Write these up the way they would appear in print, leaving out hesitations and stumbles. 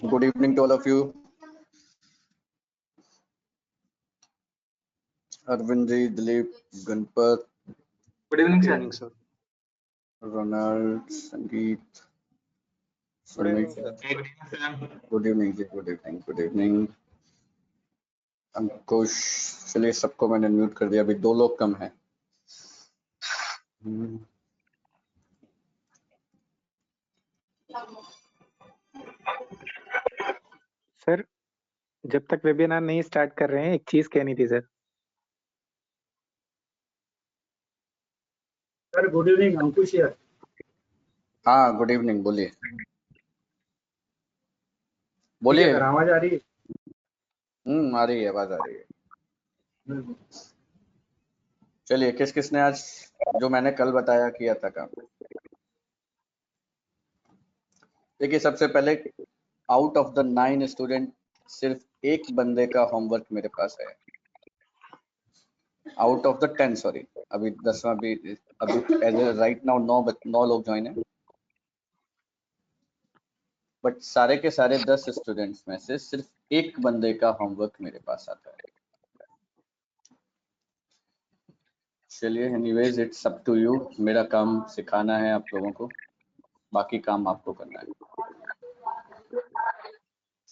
Good evening to all of you. Arvind ji, Dilip, Ganpat. Good evening, sir. Ronald, Sangeet, Sumit. Good evening ji, good evening, good evening. अंकुश, चलिए सबको मैंने mute कर दिया, अभी 2 लोग कम हैं. सर, जब तक वेबिनार नहीं स्टार्ट कर रहे हैं, एक चीज कहनी थी sir. Sir good evening, Ankush here. हाँ, गुड इवनिंग, बोलिए बोलिए. आवाज आ रही है? आ रही है, आवाज आ रही है. चलिए, किस किसने आज जो मैंने कल बताया किया था काम. देखिए, सबसे पहले आउट ऑफ द 9 स्टूडेंट सिर्फ एक बंदे का होमवर्क मेरे पास है. आउट ऑफ द 10, सॉरी, अभी 10वां भी, अभी एज राइट नाउ 9 लोग ज्वाइन है, बट सारे के सारे 10 स्टूडेंट्स में से सिर्फ एक बंदे का होमवर्क मेरे पास आता है. चलिए, anyways it's up to you. मेरा काम सिखाना है आप लोगों को, बाकी काम आपको करना है.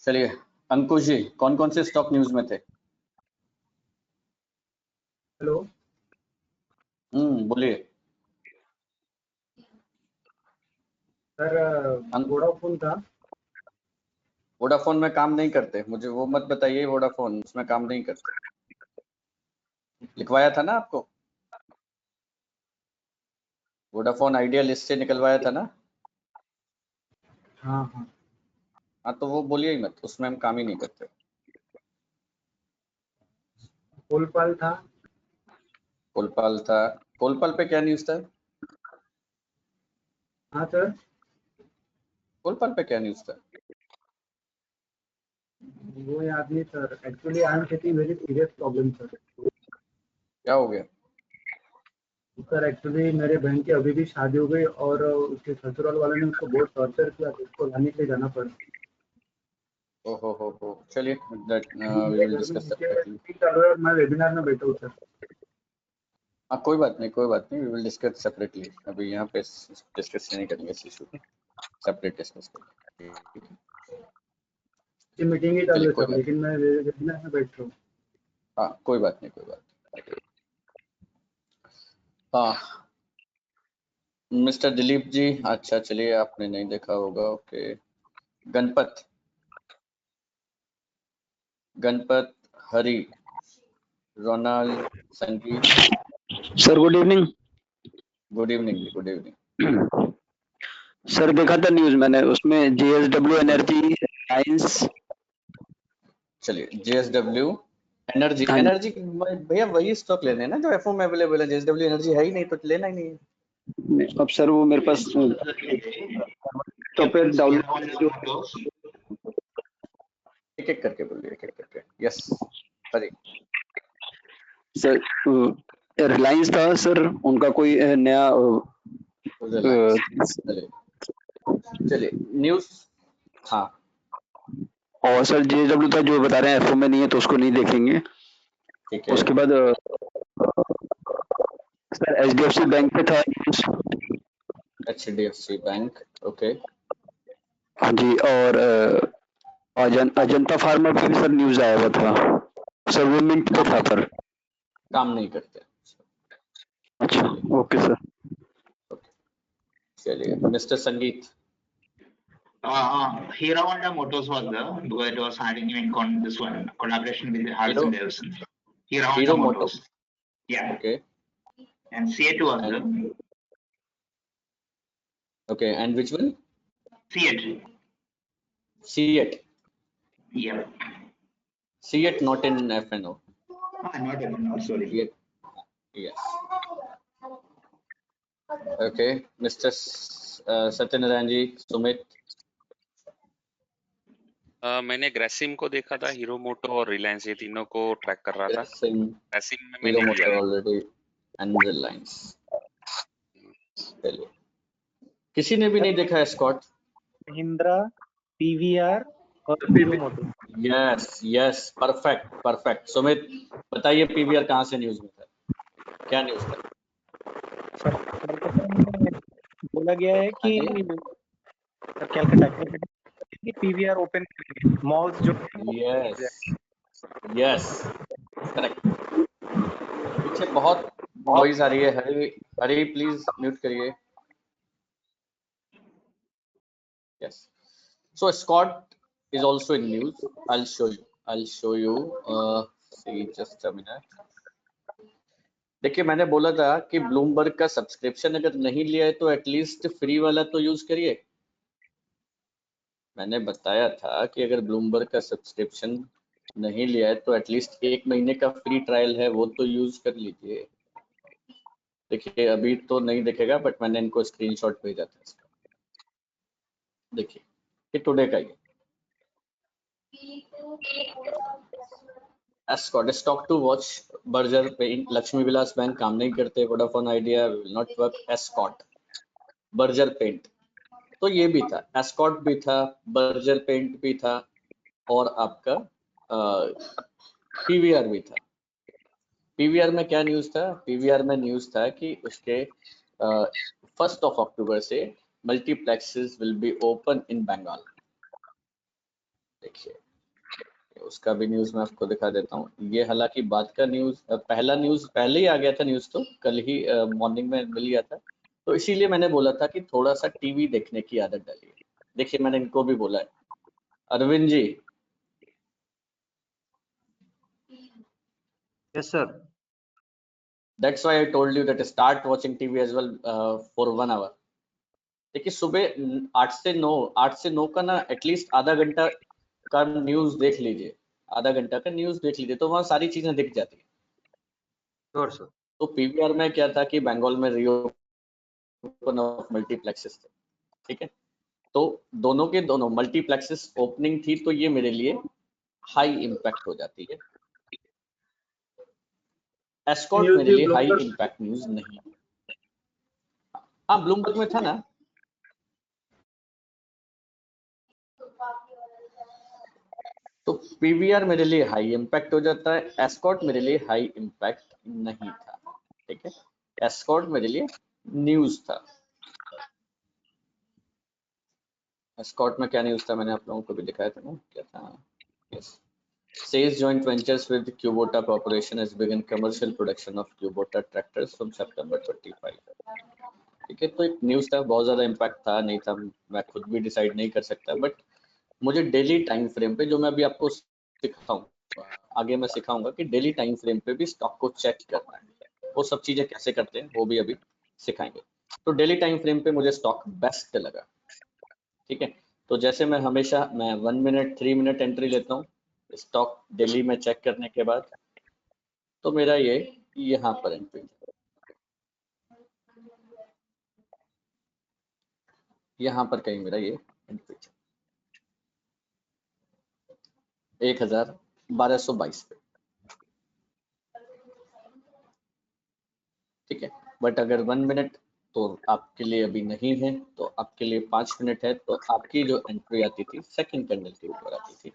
चलिए, अंकुश जी, कौन कौन से स्टॉक न्यूज में थे? हेलो. बोलिए सर, वोडाफोन था. वोडाफोन में काम नहीं करते, मुझे वो मत बताइए. वोडाफोन उसमें काम नहीं करते, लिखवाया था ना आपको. वोडाफोन आइडिया लिस्ट से निकलवाया था ना. हाँ, तो वो बोलिए ही मत, उसमें हम काम ही नहीं करते. कोलपाल था. कोलपाल था. कोलपाल पे क्या न्यूज था? हाँ सर. कोलपाल पे क्या न्यूज था? वो याद नहीं sir. Actually I am facing very serious problem sir. क्या हो गया? सर एक्चुअली मेरे बहन की अभी भी शादी हो गई और उसके ससुराल वालों ने उसको बहुत टॉर्चर किया, तो उसको लाने के लिए जाना पड़ा. हो. चलिए, वी विल डिस्कस सेपरेटली. मैं वेबिनार में बैठा हूँ सर. कोई बात नहीं, वी विल डिस्कस सेपरेटली. अभी यहाँ पे डिस्कस नहीं करेंगे इस इशू पे, सेपरेट डिस्कस करेंगे. ये मीटिंग ही चालू है सर, लेकिन मैं वेबिनार में बैठ रहा हूँ. हाँ, कोई बात नहीं. हाँ, मिस्टर दिलीप जी, अच्छा चलिए, आपने नहीं देखा होगा. ओके. गणपत, हरी, रोनाल्ड, संगीत. Sir good evening. Good evening. Sir देखा था न्यूज मैंने, उसमें जेएसडब्ल्यू एनर्जी, रिलायंस. चलिए, जेएसडब्ल्यू एनर्जी भैया वही स्टॉक लेने हैं ना जो एफओ में अवेलेबल है. जेएसडब्ल्यू एनर्जी है ही नहीं तो लेना ही नहीं है. अब सर वो मेरे पास तो फिर एक करके बोलिए. यस हरी. सर रिलायंस था सर, उनका कोई नया चलिए न्यूज. हाँ, और सर जेएसडब्ल्यू था जो बता रहे हैं एफओ में नहीं है तो उसको नहीं देखेंगे. ठीक है. उसके बाद सर एचडीएफसी बैंक पे था. HDFC bank, okay. हाँ जी. और अजंता फार्मा पे भी सर न्यूज आया हुआ था सर, वो मिंट पे था पर काम नहीं करते. अच्छा, ओके सर. चलिए, मिस्टर संगीत. Hero Honda Motors was there because it was having this one collaboration with the Harley Davidson. Hero Motors. Yeah. Okay. And C8 was there. Okay, and which one? C8. Yeah. C8 not in FNO. Not FNO, sorry. C8. Yes. Okay, Mr. Satyanarayan ji, Sumit. मैंने ग्रेसिम को देखा था, hero मोटो और रिलायंस, ये तीनों को track कर रहा था. ग्रेसिम में मैंने लिया ऑलरेडी एंड रिलायंस. चलिए, किसी ने भी नहीं देखा है स्कॉट? महिंद्रा, पीवीआर और Hero Moto. Yes yes, perfect perfect. Sumit बताइए पीवीआर कहाँ से न्यूज में था, क्या न्यूज था? सर कलकत्ता में बोला गया है हाँ कि जी, कलकत्ता कि पीवीआर ओपन करेंगे मॉल्स जो यस यस, करेक्ट। पीछे बहुत नॉइज आ रही है, हरी हरी प्लीज म्यूट करिए। Yes, so Scott is also in news. I'll show you see just a minute. देखिए मैंने बोला था कि ब्लूमबर्ग का सब्सक्रिप्शन अगर नहीं लिया है तो एटलीस्ट फ्री वाला तो यूज करिए। मैंने बताया था कि अगर ब्लूमबर्ग का सब्सक्रिप्शन नहीं लिया है तो एटलीस्ट 1 महीने का फ्री ट्रायल है वो तो यूज कर लीजिए। देखिए अभी तो नहीं दिखेगा बट मैंने इनको स्क्रीनशॉट भेजा था इसका। देखिए ये टुडे का ही Escort, stock to watch, Berger Paint, Lakshmi Vilas Bank काम नहीं करते, Vodafone Idea will not work, Escort, Berger Paint, तो ये भी था, Escort भी था, Berger Paint भी था और आपका PVR भी था। PVR में क्या न्यूज़ था? PVR में न्यूज़ था कि उसके 1st of October से multiplexes will be open in Bengal. देखिए उसका भी न्यूज मैं आपको दिखा देता हूँ। ये हालांकि बाद का न्यूज, पहला न्यूज पहले ही आ गया था, न्यूज तो कल ही मॉर्निंग में मिल गया था, तो इसीलिए मैंने बोला था कि थोड़ा सा टीवी देखने की आदत डालिए। देखिए मैंने इनको भी बोला है, Arvind ji. Yes sir. That's why I told you that start watching TV as well for 1 hour. देखिए सुबह 8 से 9 का ना एटलीस्ट आधा घंटा का न्यूज देख लीजिए, आधा घंटा का न्यूज देख लीजिए तो वहाँ सारी चीजें दिख जाती है। Sure sir. तो पीवीआर में क्या था कि बंगाल में रिओपन ऑफ मल्टीप्लेक्सेस थे, ठीक है, तो दोनों के दोनों मल्टीप्लेक्सेस ओपनिंग थी, तो ये मेरे लिए हाई इम्पैक्ट हो जाती है। एस्कॉर्ट न्यूज़ मेरे भी लिए हाई ब्लूमबर्ग इम्पैक्ट न्यूज नहीं। हाँ ब्लूमबर्ग में था ना, तो पीवीआर मेरे लिए हाई इम्पैक्ट हो जाता है, एस्कॉर्ट मेरे लिए हाई इम्पैक्ट नहीं था, ठीक है। एस्कॉर्ट मेरे लिए न्यूज था। एस्कॉर्ट में क्या न्यूज था मैंने आप लोगों को भी दिखाया था ना, क्या था? Yes, Says joint ventures with Kubota Corporation has begun commercial production of Kubota tractors from September 25। ठीक है, तो एक न्यूज था, बहुत ज्यादा इम्पैक्ट था नहीं था मैं खुद भी डिसाइड नहीं कर सकता, बट मुझे डेली टाइम फ्रेम पे, जो मैं अभी आपको सिखाऊं आगे मैं सिखाऊंगा कि डेली टाइम फ्रेम पे भी स्टॉक को चेक करना है, वो सब चीजें कैसे करते हैं वो भी अभी सिखाएंगे। तो डेली टाइम फ्रेम पे मुझे स्टॉक बेस्ट लगा, ठीक है। तो जैसे मैं हमेशा 1 मिनट 3 मिनट एंट्री लेता हूँ स्टॉक डेली में चेक करने के बाद, तो मेरा ये यहाँ पर एंट्री, यहाँ पर कहीं मेरा ये एंट्री 1222 पे, ठीक है। बट अगर 1 मिनट तो आपके लिए अभी नहीं है, तो आपके लिए 5 मिनट है, तो आपकी जो एंट्री आती थी सेकंड कैंडल के ऊपर आती थी,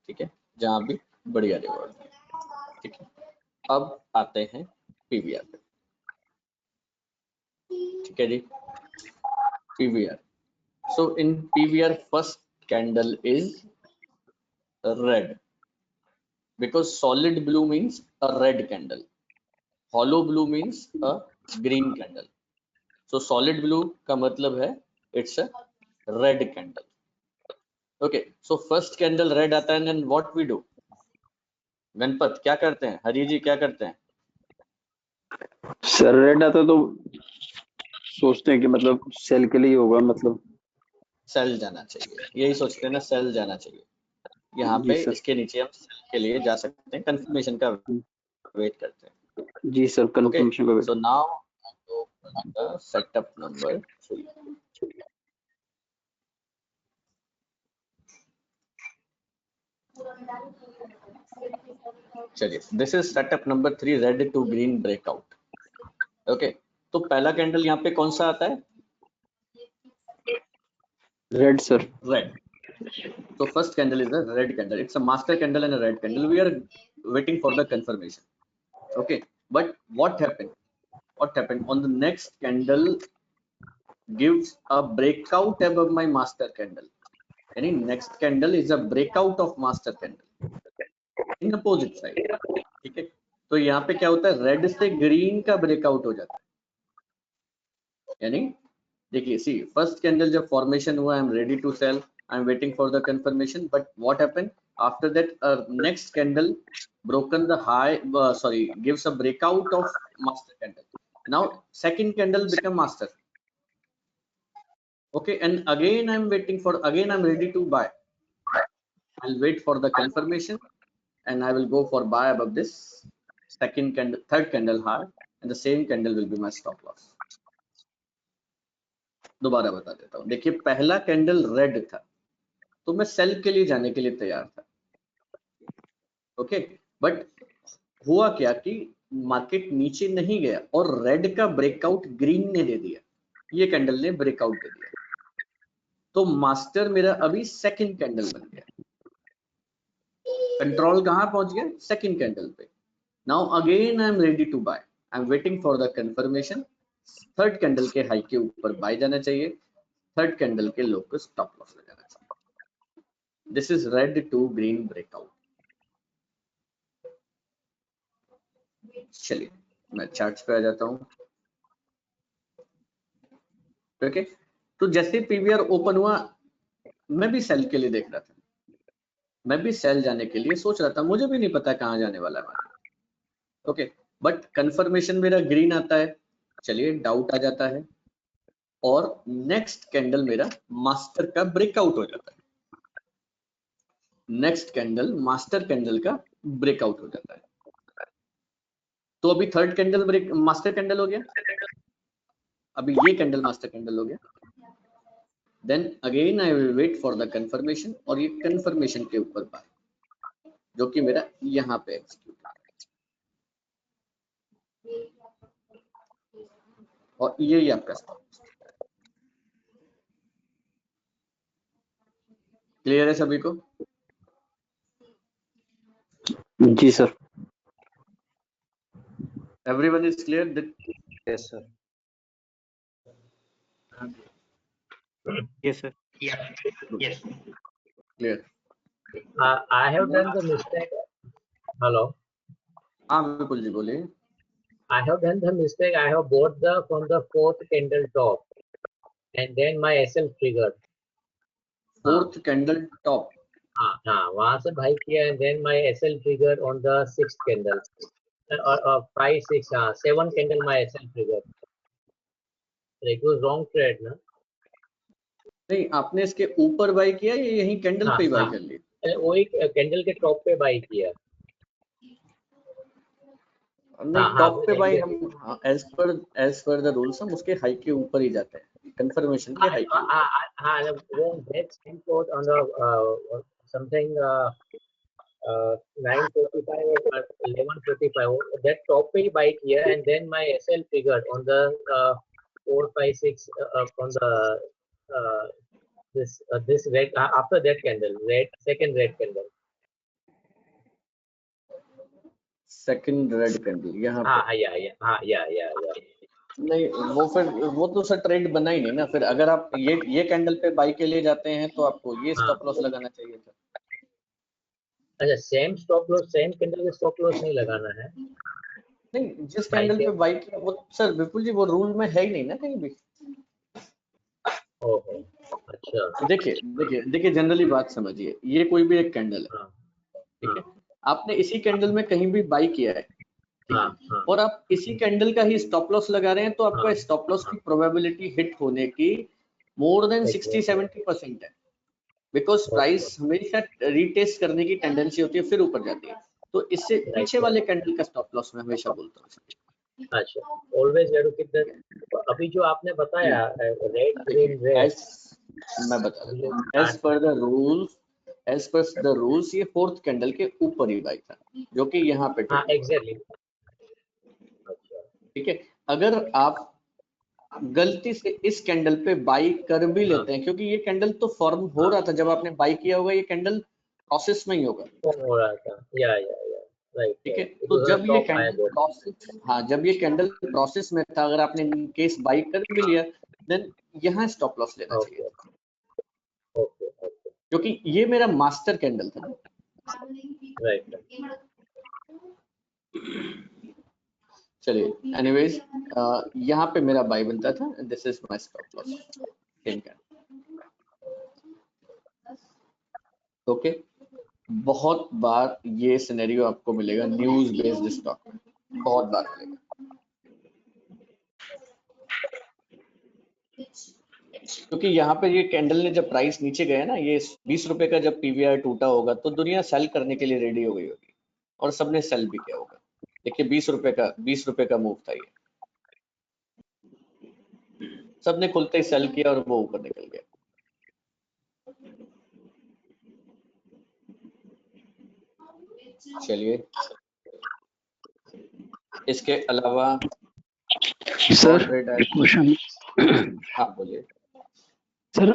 ठीक है, जहाँ भी बढ़िया रिवॉर्ड है, ठीक है। अब आते हैं पीवीआर पे, ठीक है जी। PVR, so in PVR first candle is red because solid blue means a red candle, hollow blue means a green candle, so solid blue का मतलब है it's a red candle, okay, so first candle red आता है and what we do, Ganpat क्या करते हैं, हरी जी क्या करते हैं? सर रेड आता तो सोचते हैं कि मतलब सेल के लिए होगा, मतलब सेल जाना चाहिए, यही सोचते हैं ना, सेल जाना चाहिए। यहाँ जी पे सर। इसके नीचे हम सेल के लिए जा सकते हैं, कंफर्मेशन का वेट करते हैं। जी सर, Okay, कंफर्मेशन का so wait. now the setup number 3. चलिए, this is setup number 3 red to green breakout. Okay, तो पहला कैंडल यहाँ पे कौन सा आता है? Red, sir. Red. So first candle is a red candle. It's a master candle and a red candle. We are waiting for the confirmation. Okay, but what happened? What happened on the next candle? Gives a breakout above my master candle. Any next candle is a breakout of master candle in opposite side. ठीक है, तो यहाँ पे क्या होता है, red से green का ब्रेकआउट हो जाता है. यानी देखिए, सी फर्स्ट कैंडल जब फॉर्मेशन हुआ, I am ready to sell, I am waiting for the confirmation, but what happened after that, next candle broken the high, gives a breakout of master candle. Now second candle become master. Okay, and again I'm waiting for, again I'm ready to buy. I'll wait for the confirmation and I will go for buy above this second candle, third candle high, and the same candle will be my stop loss. दोबारा बता देता हूँ. देखिए, पहला candle red था तो मैं cell के लिए जाने के लिए तैयार था. ओके, बट हुआ क्या कि मार्केट नीचे नहीं गया और रेड का ब्रेकआउट ग्रीन ने दे दिया. ये कैंडल ने ब्रेकआउट दे दिया, तो मास्टर मेरा अभी सेकंड कैंडल बन गया. कंट्रोल कहाँ पहुंच गया? सेकंड कैंडल पे. Now again I am ready to buy, I am waiting for the confirmation. Third candle के हाई के ऊपर बाय जाना चाहिए, थर्ड कैंडल के लो को स्टॉप लॉस लगाना चाहिए. This is red to green breakout. चलिए मैं चार्ट्स पे आ जाता हूँ. ओके, तो जैसे पीवीआर ओपन हुआ, मैं भी सेल के लिए देख रहा था, मैं भी सेल जाने के लिए सोच रहा था. मुझे भी नहीं पता कहाँ जाने वाला है मार्केट. ओके, बट कंफर्मेशन मेरा ग्रीन आता है. चलिए, डाउट आ जाता है और नेक्स्ट कैंडल मेरा मास्टर का ब्रेकआउट हो जाता है. नेक्स्ट कैंडल मास्टर कैंडल का ब्रेकआउट हो जाता है. तो अभी third candle break master candle हो गया, अभी ये कैंडल मास्टर कैंडल हो गया. Then again I will wait for the confirmation, और ये कंफर्मेशन के ऊपर बाय, जो कि मेरा यहाँ पे एग्जीक्यूट है. और ये आपका स्टॉप. क्लियर है सभी को? जी sir. Everyone is clear that? Yes sir. Yes sir. Yeah. Yes. Clear. I have done the mistake. Hello. हाँ बिल्कुल जी, बोलिए. I have done the mistake. I have bought from the fourth candle top, and then my SL triggered. Fourth candle top. हाँ, वहाँ से भाई किया, and then my SL triggered on the sixth candle. Or 5, 6, 7 candle my SL triggered. It was wrong trade, ना? नहीं, आपने इसके ऊपर बाय किया या यही कैंडल पे बाय कर लिया? वही कैंडल के टॉप पे बाय किया. नहीं, टॉप पे बाय हम एज पर द रूल्स हम उसके हाई के ऊपर ही जाते हैं, कंफर्मेशन के हाई के. हाँ, वो that code on the something 9:45 or 11:45, that top पे ही buy किया, and then my SL triggered on the 4, 5, 6 on the this red after that candle, second red candle. Second red candle यहाँ पे. हाँ. नहीं, वो फिर वो तो सर ट्रेड बना ही नहीं ना. फिर अगर आप ये कैंडल पे बाय के लिए जाते हैं तो आपको ये स्टॉप लॉस लगाना चाहिए था. अच्छा, same stop loss, same candle के स्टॉप लॉस नहीं लगाना है. नहीं, जिस कैंडल पे बाय किया वो सर विपुल जी वो रूल में है ही नहीं ना कहीं भी. ओहो, अच्छा. देखिए जनरली बात समझिए, ये कोई भी एक कैंडल है, ठीक है, आपने इसी कैंडल में कहीं भी बाय किया है, और आप इसी कैंडल का ही स्टॉप लॉस लगा रहे हैं, तो आपका स्टॉप लॉस की प्रोबेबिलिटी हिट होने की मोर देन 60-70% है. बिकॉज प्राइस हमेशा रीटेस्ट करने की टेंडेंसी होती है, फिर ऊपर जाती है. तो इससे पीछे वाले कैंडल का स्टॉप लॉस मैं हमेशा बोलता हूँ. अच्छा, always we have to keep that. अभी जो आपने बताया रेड ग्रीन रेड, मैं बता रहा हूँ, एज पर द रूल्स ये फोर्थ कैंडल के ऊपर ही बाय था, जो कि यहाँ पे. हाँ, एग्जैक्टली. ठीक है, अगर आप गलती से इस कैंडल पे बाई कर भी लेते हैं, क्योंकि ये कैंडल तो फॉर्म हो रहा था जब आपने बाई किया होगा, ये कैंडल प्रोसेस में ही होगा। हो रहा था, या राइट। ठीक है, तो जब ये कैंडल प्रोसेस, हाँ जब ये कैंडल प्रोसेस में था, अगर आपने इन केस बाई कर भी लिया, देन यहाँ स्टॉप लॉस लेना चाहिए, ओके, क्योंकि ये मेरा मास्टर कैंडल था। राइट। चलिए एनीवेज, यहाँ पे मेरा बाई बनता था, this is my stop loss, ठीक है। ओके, बहुत बार ये सिनेरियो आपको मिलेगा न्यूज बेस्ड स्टॉक में, बहुत बार मिलेगा। क्योंकि यहाँ पे ये कैंडल ने जब प्राइस नीचे गया ना, ये 20 रुपए का जब पीवीआर टूटा होगा तो दुनिया सेल करने के लिए रेडी हो गई होगी, और सबने सेल भी किया होगा। देखिए 20 रुपए का मूव था ये, सबने खुलते ही सेल किया और वो ऊपर निकल गया। चलिए, इसके अलावा सर क्वेश्चन, हाँ बोलिए सर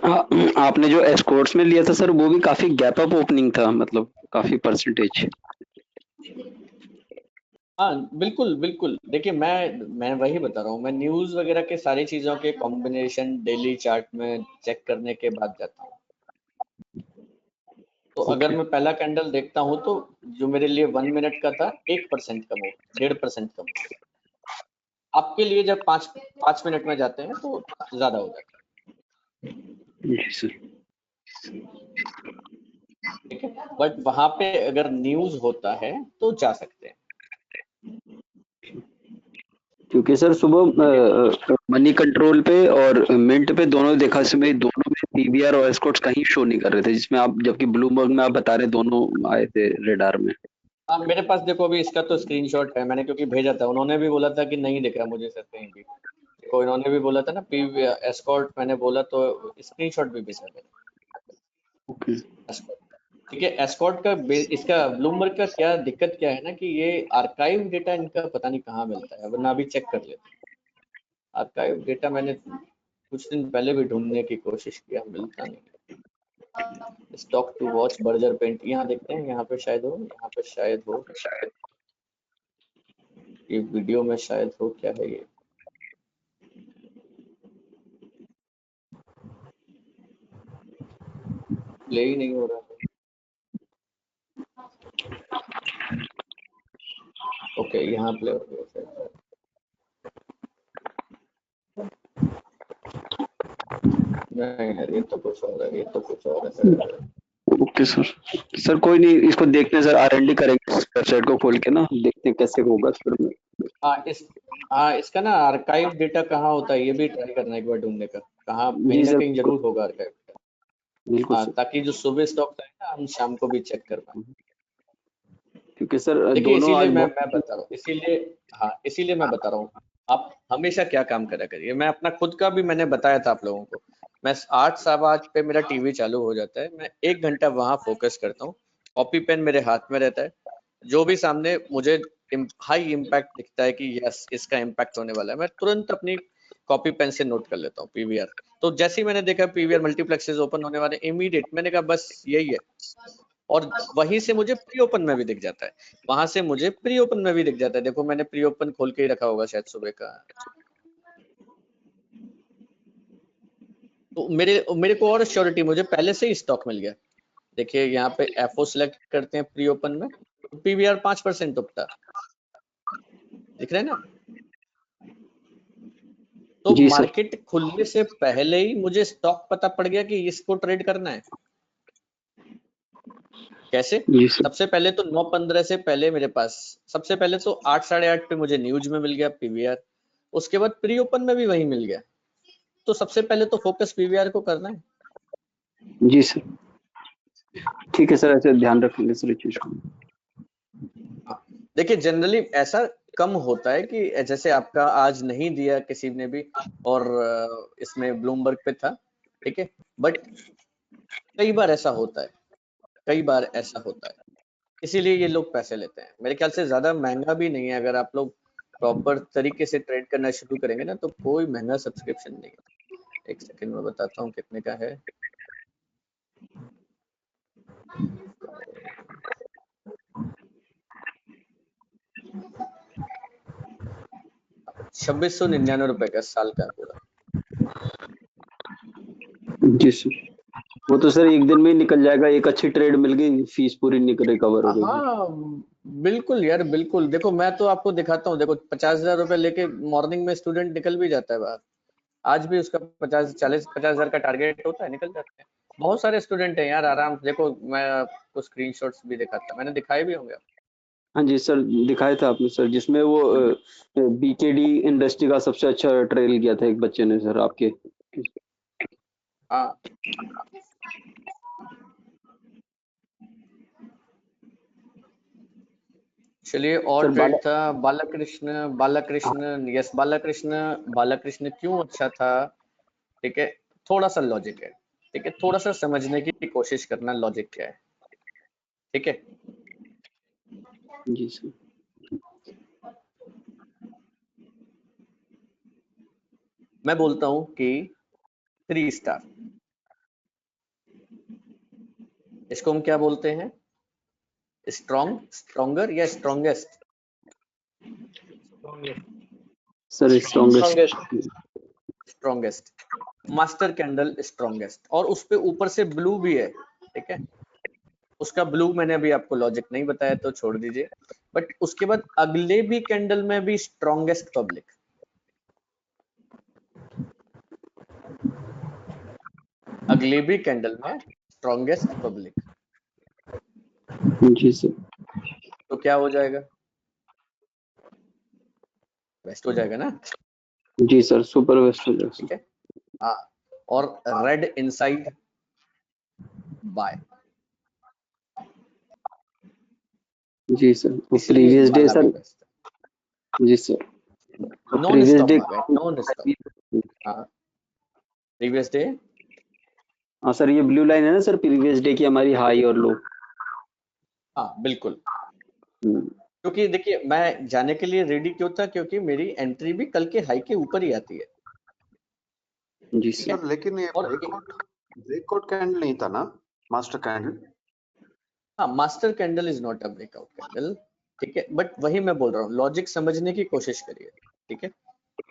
आपने जो एस्कॉर्ट्स में लिया था सर, वो भी काफी गैप अप ओपनिंग था, मतलब काफी परसेंटेज। हाँ बिल्कुल बिल्कुल, देखिए मैं वही बता रहा हूँ, मैं न्यूज वगैरह के सारी चीजों के कॉम्बिनेशन डेली चार्ट में चेक करने के बाद जाता हूँ। तो अगर मैं पहला कैंडल देखता हूँ तो जो मेरे लिए 1 मिनट का था 1% का मूव, 1.5% का मूव, आपके लिए जब 5 मिनट में जाते हैं तो ज्यादा हो जाता है। जी सर, ठीक है, बट वहां पे अगर न्यूज होता है तो जा सकते हैं। क्योंकि सर सुबह मनी कंट्रोल पे और मिंट पे दोनों देखा, इसमें दोनों में पीवीआर और एस्कॉर्ट्स कहीं शो नहीं कर रहे थे, जिसमें आप, जबकि ब्लूमबर्ग में आप बता रहे दोनों आए थे रेडार में। हाँ मेरे पास देखो अभी इसका तो स्क्रीनशॉट है, मैंने क्योंकि भेजा था, उन्होंने भी बोला था कि नहीं दिख रहा मुझे सर कहीं भी। देखो इन्होंने भी बोला था ना पीवीआर एस्कॉर्ट, मैंने बोला तो स्क्रीनशॉट भी भेजा मैंने। ठीक है, एस्कॉर्ट का इसका ब्लूमबर्ग का क्या दिक्कत क्या है ना, कि ये आर्काइव डेटा इनका पता नहीं कहाँ मिलता है, वरना अभी चेक कर लेते। आर्काइव डेटा मैंने कुछ दिन पहले भी ढूंढने की कोशिश किया, मिलता नहीं। Stock to watch Berger paint, यहाँ देखते हैं, यहाँ पे शायद हो, ये वीडियो में शायद हो, क्या है ये, प्ले ही नहीं हो रहा है। ओके यहाँ प्ले हो गया, नहीं यार ये तो कुछ और है, ओके सर कोई नहीं, इसको देखते हैं सर, R&D करेंगे वेबसाइट को खोल के ना, देखते हैं कैसे होगा सर। इसका ना आर्काइव डेटा कहाँ होता है, ये भी ट्राई करना एक बार ढूंढने का, कहाँ जी कहीं ना सर, कहीं जरूर होगा आर्काइव डेटा। बिल्कुल सर, ताकि जो सुबह स्टॉक है ना, हम शाम को भी चेक कर पाए। क्योंकि सर देखिए दोनों इसीलिए आज मैं बता रहा हूँ, इसीलिए मैं बता रहा हूँ, आप हमेशा क्या काम करा करिए। मैं अपना खुद का भी मैंने बताया था आप लोगों को, मैं 8 सवा 8 पे मेरा टीवी चालू हो जाता है, मैं 1 घंटा वहां फोकस करता हूँ, कॉपी पेन मेरे हाथ में रहता है, जो भी सामने मुझे हाई इम्पैक्ट दिखता है कि यस इसका इम्पैक्ट होने वाला है, मैं तुरंत अपनी कॉपी पेन से नोट कर लेता हूँ पीवीआर। तो जैसे ही मैंने देखा पीवीआर मल्टीप्लेक्सेस ओपन होने वाले, इमीडिएट मैंने कहा बस यही है, और वहीं से मुझे प्री ओपन में भी दिख जाता है, वहां से मुझे प्री ओपन में भी दिख जाता है। देखो मैंने प्री ओपन खोल के ही रखा होगा शायद सुबह का, तो मेरे को और श्योरिटी, मुझे पहले से ही स्टॉक मिल गया। देखिए यहाँ पे एफओ सिलेक्ट करते हैं प्री ओपन में, पीवीआर 5% उठता, दिख रहा है ना। तो मार्केट खुलने से पहले ही मुझे स्टॉक पता पड़ गया कि इसको ट्रेड करना है। कैसे? सबसे पहले तो 9:15 से पहले मेरे पास, सबसे पहले तो 8 साढ़े 8 पे मुझे न्यूज में मिल गया पीवीआर, उसके बाद प्री ओपन में भी वही मिल गया। तो सबसे पहले तो फोकस पीवीआर को करना है। जी सर, ठीक है सर, ऐसे ध्यान रखेंगे सर इस चीज को। देखिए जनरली ऐसा कम होता है कि जैसे आपका आज नहीं दिया किसी ने भी, और इसमें ब्लूमबर्ग पे था, ठीक है, बट कई बार ऐसा होता है, इसीलिए ये लोग पैसे लेते हैं। मेरे ख्याल से ज्यादा महंगा भी नहीं है, अगर आप लोग प्रॉपर तरीके से ट्रेड करना शुरू करेंगे ना तो कोई महंगा सब्सक्रिप्शन नहीं है। एक सेकंड में बताता हूँ कितने का है। ₹2699 का साल का पूरा। जी सर, वो तो सर एक दिन में ही निकल जाएगा, एक अच्छी ट्रेड मिल गई, फीस पूरी रिकवर हो गई। हाँ बिल्कुल यार बिल्कुल। देखो मैं तो आपको दिखाता हूँ, देखो 50,000 लेके मॉर्निंग में स्टूडेंट निकल भी जाता है बाहर। आज भी उसका 50,000 का टारगेट होता है, निकल जाते हैं। बहुत सारे स्टूडेंट हैं यार आराम से। देखो मैं आपको स्क्रीनशॉट्स भी दिखाता, मैंने दिखाए भी होंगे। हाँ जी सर, दिखाया था आपने सर, जिसमें वो बीकेडी इंडस्ट्री का सबसे अच्छा ट्रेल किया था एक बच्चे ने सर आपके। हाँ चलिए, और ट्रेड था बालाकृष्ण। यस बालाकृष्ण क्यों अच्छा था? ठीक है, थोड़ा सा लॉजिक है। ठीक है, थोड़ा सा समझने की कोशिश करना लॉजिक क्या है। ठीक है, जी सर। मैं बोलता हूं कि 3 स्टार, इसको हम क्या बोलते हैं? स्ट्रॉन्ग, स्ट्रॉन्गर या strongest? Sir strongest. Strongest, master candle strongest, और उस पे ऊपर से ब्लू भी है। ठीक है, उसका ब्लू मैंने अभी आपको लॉजिक नहीं बताया तो छोड़ दीजिए। बट उसके बाद अगले भी कैंडल में भी स्ट्रॉन्गेस्ट पब्लिक, अगले भी कैंडल में स्ट्रॉन्गेस्ट पब्लिक, जी सर। तो क्या हो जाएगा? वेस्ट हो जाएगा ना? जी सर, सुपर वेस्ट हो जाएगा। ठीक है, हाँ। और रेड इनसाइड बाय। जी सर, प्रीवियस डे सर। जी सर, नॉन स्टॉप आ गए, नॉन स्टॉप। हाँ प्रीवियस डे। हाँ सर, ये ब्लू लाइन है ना सर, प्रीवियस डे की हमारी हाई और लो। हाँ बिल्कुल, क्योंकि देखिए मैं जाने के लिए रेडी क्यों था, क्योंकि मेरी एंट्री भी कल के हाई के ऊपर ही आती है। जी ठीक है, सर, लेकिन ये ब्रेकआउट कैंडल नहीं था ना, मास्टर कैंडल। हाँ master candle is not a breakout candle. ठीक है, बट वही मैं बोल रहा हूँ, लॉजिक समझने की कोशिश करिए। ठीक है,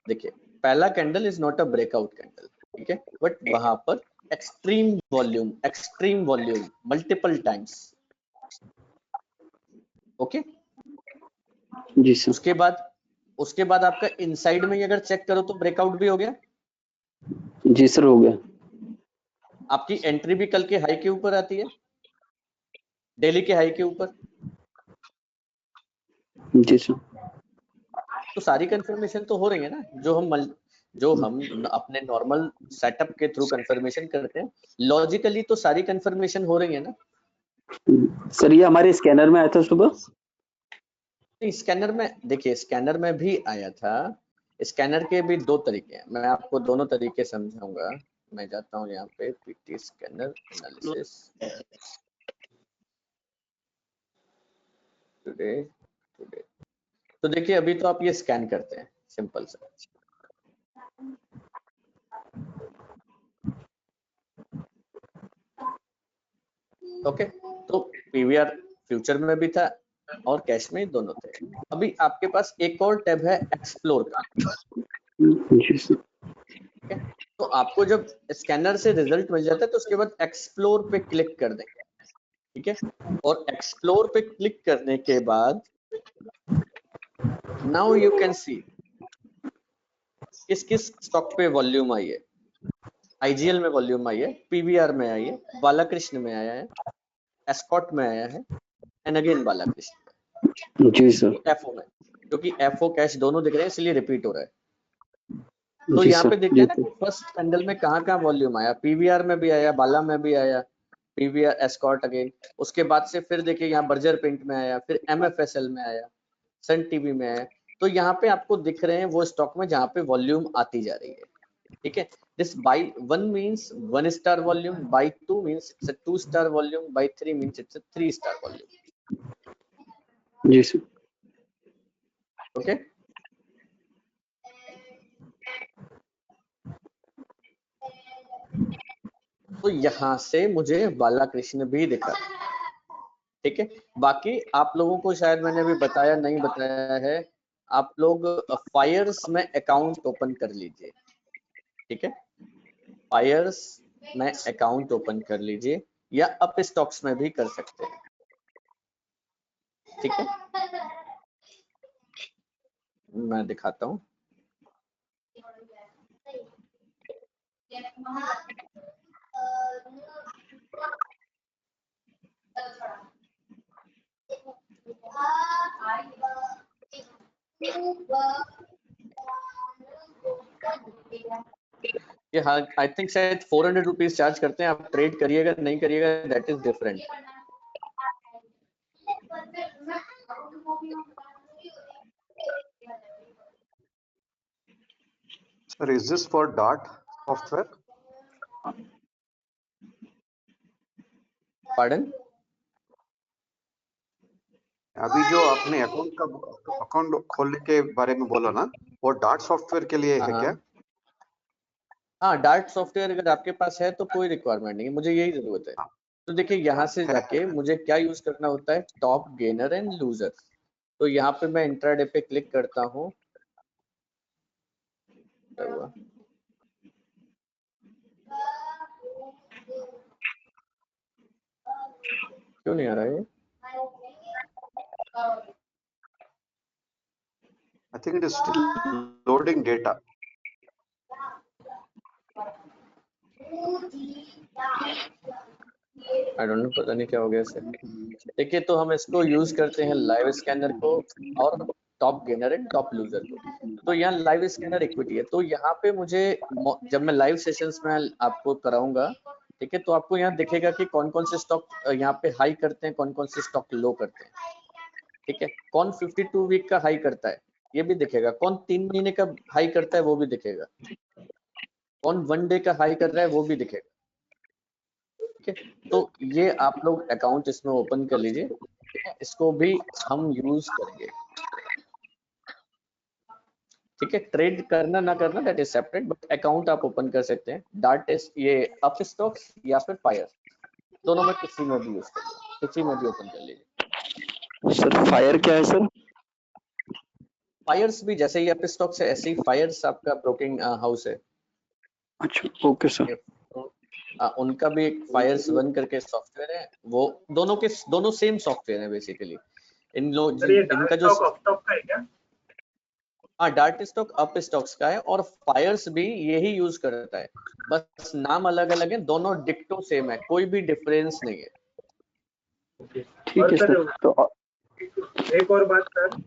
देखिए पहला candle is not a breakout candle. ठीक है, बट वहां पर extreme volume multiple times. Okay, जी सर। उसके बाद आपका इनसाइड में अगर चेक करो तो ब्रेकआउट भी हो गया। जी सर, हो गया। आपकी एंट्री भी कल के हाई के ऊपर आती है, डेली के हाई के ऊपर। जी सर। तो सारी कंफर्मेशन तो हो रही है ना, जो हम अपने नॉर्मल सेटअप के थ्रू कंफर्मेशन करते हैं, लॉजिकली तो सारी कंफर्मेशन हो रही है ना। सर ये हमारे स्कैनर में आया था सुबह। नहीं, स्कैनर में देखिए, स्कैनर में भी आया था। स्कैनर के भी 2 तरीके हैं, मैं आपको दोनों तरीके समझाऊंगा। मैं जाता हूँ यहाँ पे पीटी स्कैनर एनालिसिस टुडे। तो देखिए अभी तो आप ये स्कैन करते हैं सिंपल सा। ओके, तो पीवीआर फ्यूचर में भी था और कैश में, दोनों थे। अभी आपके पास एक और टैब है एक्सप्लोर का। ठीक है, तो आपको जब स्कैनर से रिजल्ट मिल जाता है तो उसके बाद एक्सप्लोर पे क्लिक कर देंगे। ठीक है, और एक्सप्लोर पे क्लिक करने के बाद नाउ यू कैन सी किस किस स्टॉक पे वॉल्यूम आई है। आईजीएल में वॉल्यूम आई है, पीवीआर में आई है, बालाकृष्ण में आया है, एस्कॉट में आया है, एंड अगेन बालाकृष्ण। जी सर। एफओ में, क्योंकि एफओ कैश दोनों दिख रहे हैं इसलिए रिपीट हो रहा है। तो जी यहाँ सर, पे देखते हैं ना कि फर्स्ट कैंडल में कहाँ वॉल्यूम आया, पीवीआर में भी आया, बाला में भी आया, पीवीआर एस्कॉट अगेन। उसके बाद से फिर देखिए यहाँ बर्जर पेंट में आया, फिर एमएफएसएल में आया, सन टीवी में आया। तो यहाँ पे आपको दिख रहे हैं वो स्टॉक में जहाँ पे वॉल्यूम आती जा रही है। ठीक है, this buy 1 means 1 star volume, buy 2 means it's a 2 star volume, buy 3 means it's a 3 star volume. जी सर। ओके, तो यहाँ से मुझे बालाकृष्ण भी दिखा, ठीक है। बाकी आप लोगों को शायद मैंने अभी बताया नहीं बताया है, आप लोग फायर्स में अकाउंट ओपन कर लीजिए, ठीक है। फायर्स में अकाउंट ओपन कर लीजिए या अप स्टॉक्स में भी कर सकते हैं, ठीक है। मैं दिखाता हूँ। ये हाँ आई थिंक शायद 400 रुपीज चार्ज करते हैं, आप ट्रेड करिएगा नहीं करिएगा that is different. Sir, is this for Dart software? Pardon? अभी जो आपने अकाउंट खोलने के बारे में बोला ना, वो डार्ट सॉफ्टवेयर के लिए है क्या? हाँ, डार्ट सॉफ्टवेयर अगर आपके पास है तो कोई रिक्वायरमेंट नहीं है, मुझे यही जरूरत है। तो देखिए यहाँ से जाके मुझे क्या यूज करना होता है, टॉप गेनर एंड लूजर। तो यहाँ पे मैं इंट्राडे पे क्लिक करता हूँ, क्या हुआ? क्यों नहीं आ रहा है? I think it is still loading data. I don't know, पता नहीं क्या हो गया इसे। देखिए तो हम इसको यूज करते हैं लाइव स्कैनर को और top gainer and top loser को। तो यहाँ लाइव स्कैनर इक्विटी है, तो यहाँ पे मुझे जब मैं लाइव सेशंस में आपको कराऊंगा, ठीक है, तो आपको यहाँ दिखेगा कि कौन कौन से स्टॉक यहाँ पे हाई करते हैं, कौन कौन से स्टॉक लो करते हैं, ठीक है। कौन 52 वीक का हाई करता है ये भी दिखेगा, कौन 3 महीने का हाई करता है वो भी दिखेगा, कौन 1 डे का हाई कर रहा है वो भी दिखेगा, ठीक है। तो ये आप लोग अकाउंट इसमें ओपन कर लीजिए, इसको भी हम यूज करेंगे, ठीक है। ट्रेड करना ना करना that is separate, but account आप ओपन कर सकते हैं। डार्ट इज ये अप स्टॉक्स या फिर फायर, दोनों में किसी में भी यूज कर लीजिए, किसी में भी ओपन कर लीजिए। सर फायर क्या है सर? फायर्स भी जैसे ही अप स्टॉक्स है ऐसे ही फायर्स आपका ब्रोकिंग हाउस है। अच्छा ओके सर। उनका भी एक फायर्स वन करके सॉफ्टवेयर है, वो दोनों सेम सॉफ्टवेयर है बेसिकली। इन लोग इनका जो स्टॉक का है क्या? हाँ, डार्ट स्टॉक अप स्टॉक्स का है और फायर्स भी यही यूज करता है, बस नाम अलग अलग है, दोनों डिक्टो सेम है, कोई भी डिफरेंस नहीं है। ठीक है सर। तो एक और बात सर,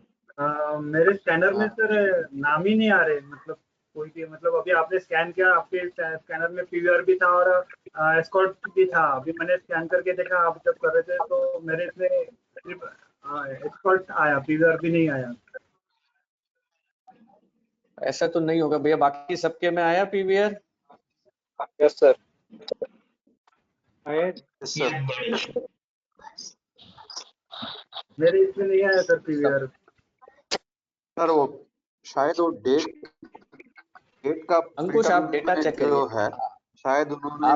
मेरे स्कैनर में सर नाम ही नहीं आ रहे, मतलब कोई भी, मतलब अभी आपने स्कैन किया, आपके स्कैनर में पीवीआर भी था और एस्कॉर्ट भी था। अभी मैंने स्कैन करके देखा, आप जब कर रहे थे तो मेरे इसमें सिर्फ एस्कॉर्ट आया, पीवीआर भी नहीं आया। ऐसा तो नहीं होगा भैया, बाकी सबके में आया PVR? Yes sir. Yes, sir. मेरे इसमें नहीं आया सर पीवीआर। सर वो शायद वो डेट का अंकुश आप डेटा चेक जो करिए, है शायद उन्होंने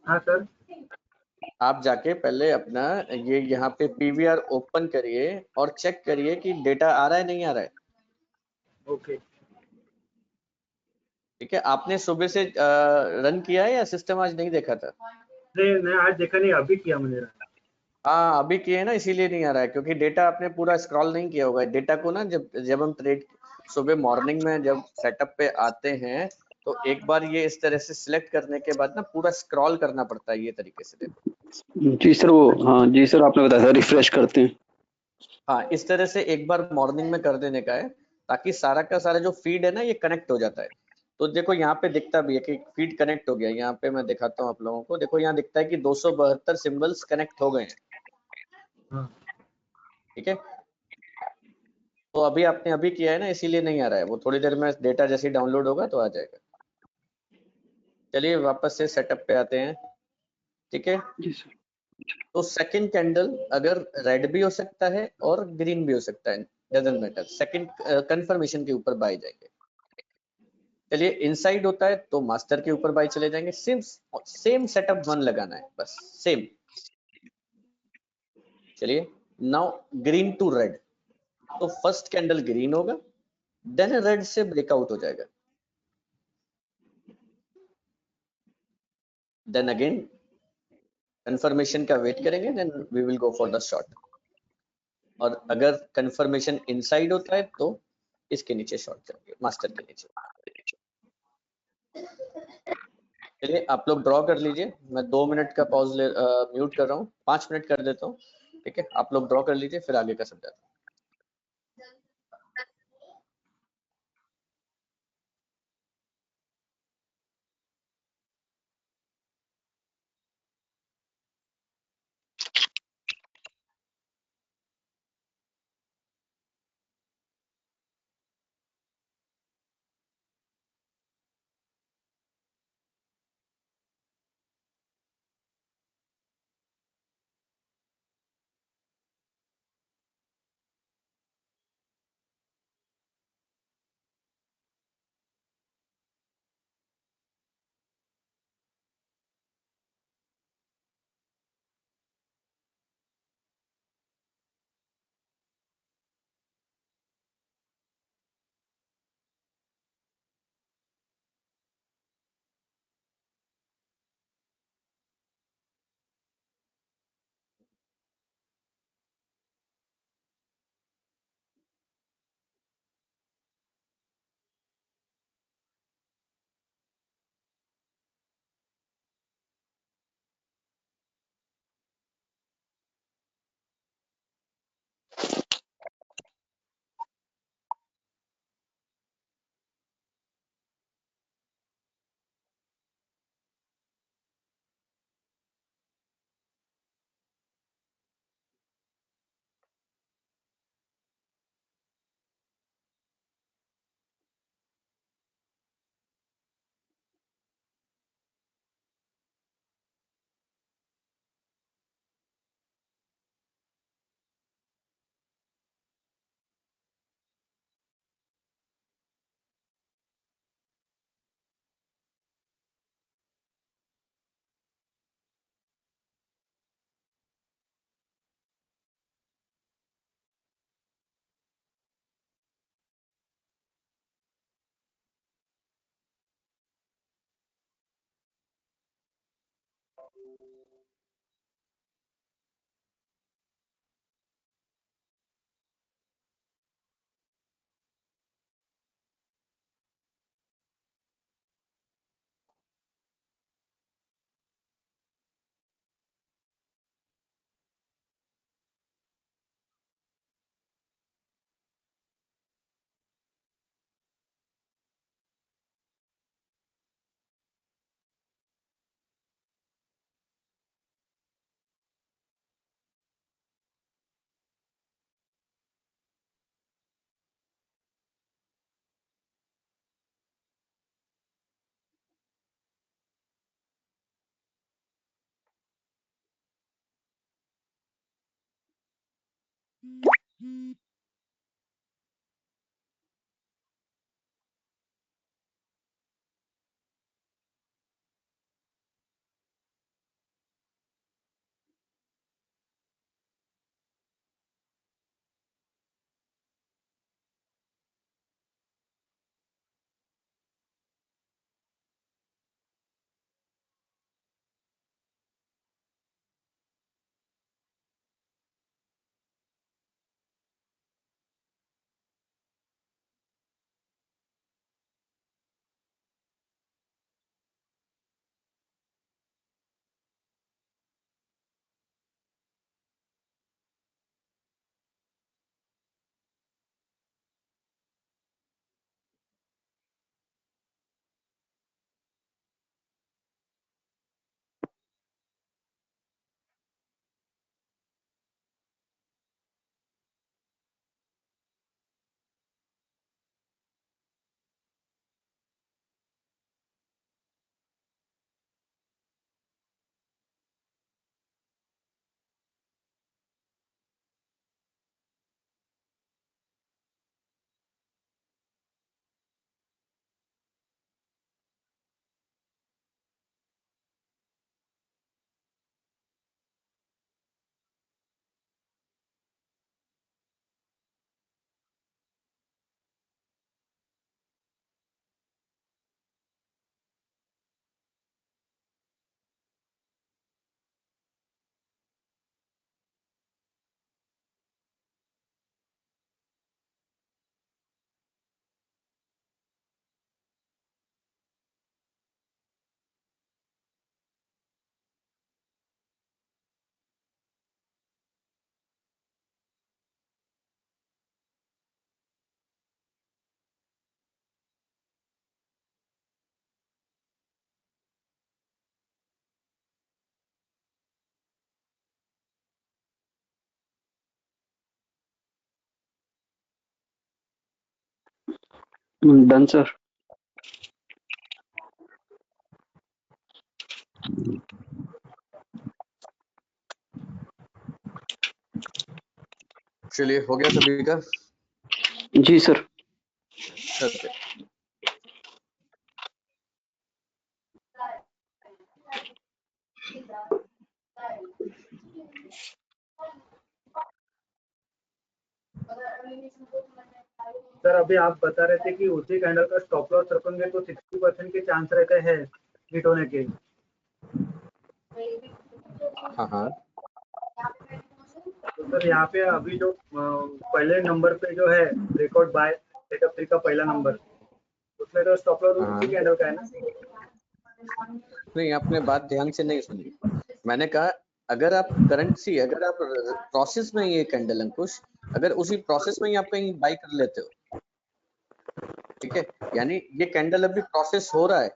हाँ सर, आप जाके पहले अपना ये यहाँ पे पीवीआर ओपन करिए और चेक करिए कि डेटा आ रहा है नहीं आ रहा है। ओके ठीक है, आपने सुबह से रन किया है या सिस्टम आज नहीं देखा था? नहीं, आज देखा नहीं, अभी किया मैंने। हाँ अभी किए ना, इसीलिए नहीं आ रहा है, क्योंकि डेटा आपने पूरा स्क्रॉल नहीं किया होगा। डेटा को ना जब हम ट्रेड सुबह मॉर्निंग में जब सेटअप पे आते हैं तो एक बार ये इस तरह से सिलेक्ट करने के बाद ना पूरा स्क्रॉल करना पड़ता है, ये तरीके से देखो। जी सर वो हाँ जी सर आपने बताया था रिफ्रेश करते हैं। हाँ इस तरह से एक बार मॉर्निंग में कर देने का है, ताकि सारा का सारा जो फीड है ना ये कनेक्ट हो जाता है। तो देखो यहाँ पे दिखता भी है कि फीड कनेक्ट हो गया। यहाँ पे मैं दिखाता हूँ आप लोगों को, देखो यहाँ दिखता है कि 272 सिंबल्स कनेक्ट हो गए हैं, ठीक है। तो अभी आपने अभी किया है ना, इसीलिए नहीं आ रहा है, वो थोड़ी देर में डेटा जैसे डाउनलोड होगा तो आ जाएगा। चलिए वापस से सेटअप पे आते हैं, ठीक है। जी सर। तो सेकंड कैंडल अगर रेड भी हो सकता है और ग्रीन भी हो सकता है, डजंट मैटर, सेकंड कंफर्मेशन के ऊपर बाय जाएंगे। चलिए इनसाइड होता है तो मास्टर के ऊपर बाई चले जाएंगे, सेम सेटअप 1 लगाना है बस, सेम। चलिए नाउ ग्रीन टू रेड, तो फर्स्ट कैंडल ग्रीन होगा, देन रेड से ब्रेकआउट हो जाएगा, देन अगेन कंफर्मेशन का वेट करेंगे, then we will go for the short. और अगर कंफर्मेशन इनसाइड होता है तो इसके नीचे शॉर्ट करेंगे, मास्टर के नीचे। चलिए आप लोग ड्रॉ कर लीजिए, मैं 2 मिनट का पॉज म्यूट कर रहा हूँ, 5 मिनट कर देता हूँ, ठीक है। आप लोग ड्रॉ कर लीजिए, फिर आगे का समझाता हूँ। Done sir. चलिए, हो गया सभी का? जी सर। ओके। सर अभी आप बता रहे थे कि उसी कैंडल का स्टॉप लॉस रखेंगे तो 60% के चांस रहते हैं हिट होने के। हाँ हाँ। तो सर यहाँ पे अभी जो पहले नंबर पे जो है रिकॉर्ड बाय सेटअप 3 का पहला नंबर, उसमें तो स्टॉप लॉस उसी कैंडल का है ना? नहीं, आपने बात ध्यान से नहीं सुनी। मैंने कहा अगर आप करेंसी, अगर आप प्रोसेस में ये कैंडल अंकुश, अगर उसी प्रोसेस में ही आप कहीं बाई कर लेते हो, ठीक है, यानी ये कैंडल अभी प्रोसेस हो रहा है,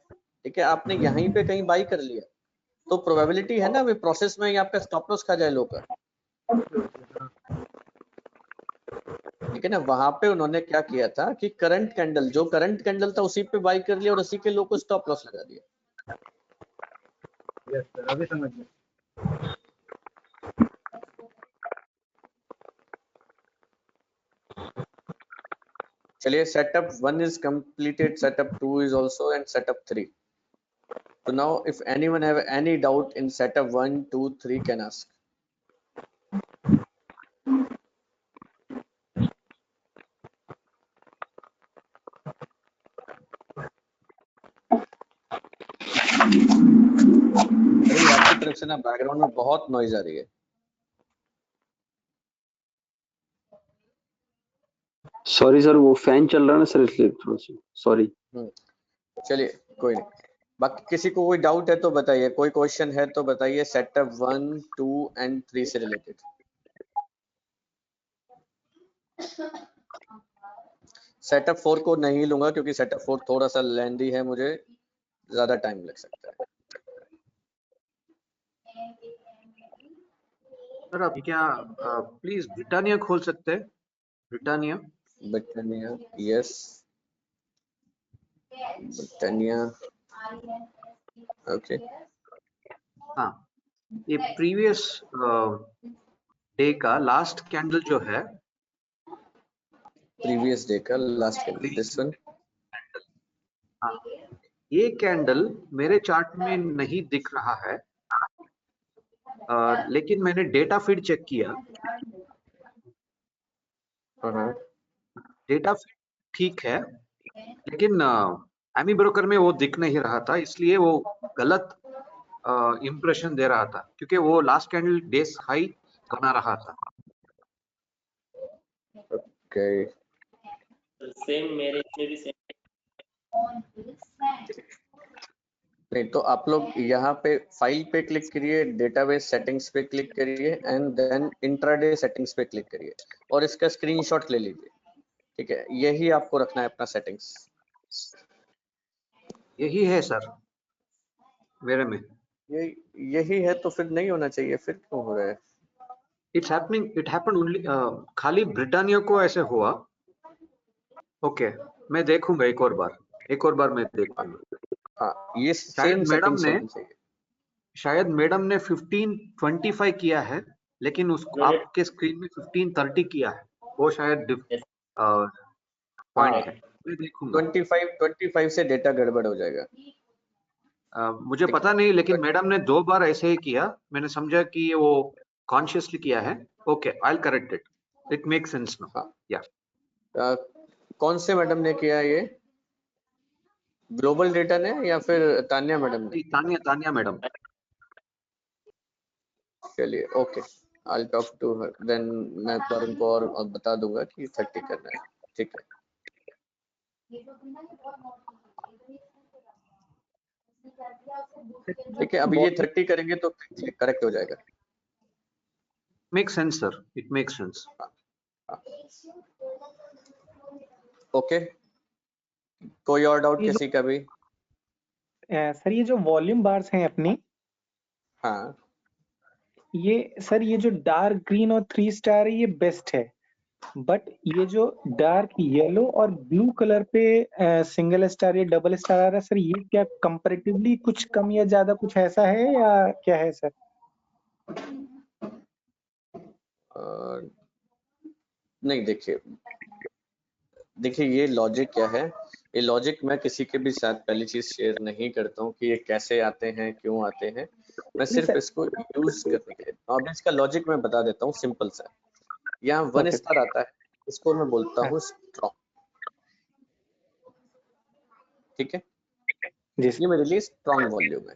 ठीक है, आपने यहीं पे कहीं बाई कर लिया तो प्रोबेबिलिटी है ना, अभी प्रोसेस में ही आपका स्टॉप लॉस खा जाए लो का, ठीक है ना। वहां पे उन्होंने क्या किया था कि करंट कैंडल, जो करंट कैंडल था उसी पे बाई कर लिया और उसी के लो को स्टॉप लॉस लगा दिया। यस सर, अभी समझ गए। चलिए, setup 1 is completed, setup 2 is also, and setup 3. So now if anyone have any doubt in setup 1, 2, 3 can ask. अरे आपकी तरफ से ना बैकग्राउंड में बहुत नॉइज आ रही है। सॉरी सर, वो फैन चल रहा है ना सर, इसलिए थोड़ा सा सॉरी। चलिए, कोई नहीं। बाकी किसी को कोई डाउट है तो बताइए, कोई क्वेश्चन है तो बताइए सेटअप 1, 2 एंड 3 से रिलेटेड। सेटअप 4 को नहीं लूंगा क्योंकि सेटअप 4 थोड़ा सा लेंदी है, मुझे ज्यादा टाइम लग सकता है। सर आप क्या प्लीज ब्रिटानिया खोल सकते हैं? Britannia, Britannia, yes, Britannia, okay. हाँ, ये प्रीवियस डे का लास्ट कैंडल जो है, प्रीवियस डे का लास्ट कैंडल, दिस वन। हाँ, ये कैंडल मेरे चार्ट में नहीं दिख रहा है, लेकिन मैंने डेटा फीड चेक किया, डेटा फीड ठीक है, लेकिन एमी ब्रोकर में वो दिख नहीं रहा था, इसलिए वो गलत इंप्रेशन दे रहा था, क्योंकि वो लास्ट कैंडल डेस हाई बना रहा था। ओके, सेम मेरे में भी सेम। नहीं तो आप लोग यहाँ पे फाइल पे क्लिक करिए, डेटाबेस सेटिंग्स पे क्लिक करिए एंड देन इंट्राडे सेटिंग्स पे क्लिक करिए और इसका स्क्रीनशॉट ले लीजिए, ठीक है। यही आपको रखना है अपना सेटिंग्स। यही है सर मेरे में। यही है तो फिर नहीं होना चाहिए, फिर क्यों हो रहा है? It's happening, it happened only, खाली ब्रिटानिया को ऐसे हुआ। ओके, मैं देखूंगा एक और बार मैं देखूंगा। हाँ, ये सेम सेटिंग्स होनी चाहिए। शायद मैडम ने 1525 किया है, लेकिन उसको आपके स्क्रीन में 1530 किया है, वो शायद पॉइंट है। मैं देखूंगा। 25 से डेटा गड़बड़ हो जाएगा। मुझे पता नहीं, लेकिन मैडम ने 2 बार ऐसे ही किया, मैंने समझा कि ये वो कॉन्शियसली किया है। Okay, I will correct it, it makes sense now. या कौन से मैडम ने किया ये? ग्लोबल डेटा ने या फिर तानिया मैडम ने? तानिया मैडम। चलिए, okay, I talk to her, then मैं पर उनको और बता दूंगा कि 30 करना है, ठीक है। ठीक है, अभी ये 30 करेंगे तो करेक्ट हो जाएगा। Make sense sir, it make sense. Okay, कोई और डाउट किसी का भी? सर ये जो वॉल्यूम बार्स हैं अपनी, हाँ, ये सर ये जो डार्क ग्रीन और 3 स्टार है ये बेस्ट है, बट ये जो डार्क येलो और ब्लू कलर पे सिंगल स्टार या डबल स्टार आ रहा है सर, ये क्या कंपैरेटिवली कुछ कम या ज्यादा कुछ ऐसा है या क्या है सर? नहीं, देखिए ये लॉजिक क्या है, ये लॉजिक मैं किसी के भी साथ पहली चीज शेयर नहीं करता हूँ कि ये कैसे आते हैं, क्यों आते हैं, मैं सिर्फ इसको यूज करने के लिए। अब इसका लॉजिक मैं बता देता हूँ, सिंपल सा। यहाँ 1 स्टार आता है, इसको मैं बोलता हूँ स्ट्रॉन्ग, ठीक है, ये मेरे लिए स्ट्रॉन्ग वॉल्यूम है,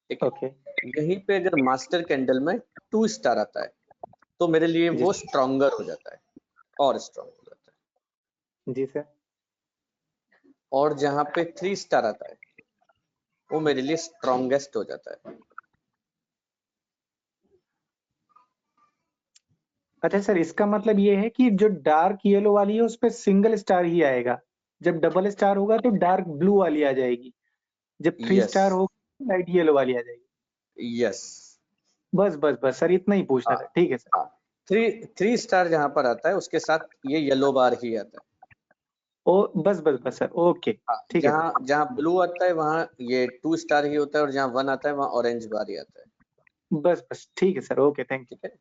ठीक है। यहीं पे अगर मास्टर कैंडल में 2 स्टार आता है तो मेरे लिए वो स्ट्रॉन्गर हो जाता है और स्ट्रॉन्ग हो जाता है। जी सर। और जहाँ पे 3 स्टार आता है वो मेरे लिए स्ट्रॉन्गेस्ट हो जाता है। अच्छा सर, इसका मतलब ये है कि जो डार्क येलो वाली है उस पे सिंगल स्टार ही आएगा, जब डबल स्टार होगा तो डार्क ब्लू वाली आ जाएगी, जब 3 स्टार होगा लाइट येलो वाली आ जाएगी। यस, बस सर, इतना ही पूछना था। ठीक है सर। 3 स्टार जहाँ पर आता है उसके साथ ये येलो बार ही आता है। ओ बस सर, ओके ठीक है। जहाँ ब्लू आता है वहाँ ये 2 स्टार ही होता है, और जहाँ 1 आता है वहाँ ऑरेंज बार ही आता है। बस ठीक है सर, ओके, थैंक यू। ठीक है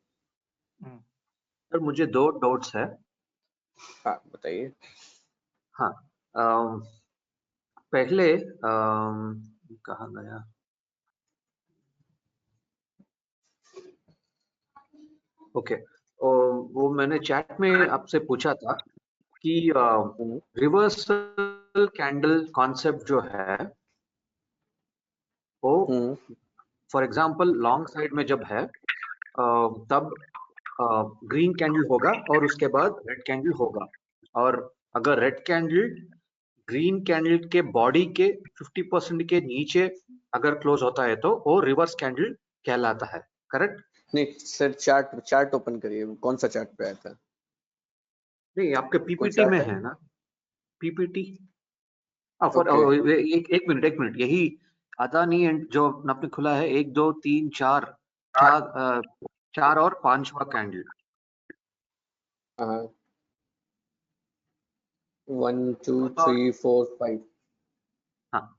सर, मुझे 2 डाउट्स है। हाँ बताइए। हाँ, पहले कहाँ गया? ओके, वो मैंने चैट में आपसे पूछा था कि रिवर्सल कैंडल कॉन्सेप्ट जो है वो फॉर एग्जांपल लॉन्ग साइड में जब है तब ग्रीन कैंडल होगा और उसके बाद रेड कैंडल होगा, और अगर रेड कैंडल ग्रीन कैंडल के बॉडी के 50% के नीचे अगर क्लोज होता है तो वो रिवर्स कैंडल कहलाता है, करेक्ट? नहीं सर, चार्ट ओपन करिए, कौन सा चार्ट पे आया था? नहीं, आपके पीपीटी में है ना, पीपीटी। एक मिनट, यही अदानी एंड जो आपने खुला है 1 2 3 4 और 5वां कैंडल। 1 2 3 4 5। हाँ,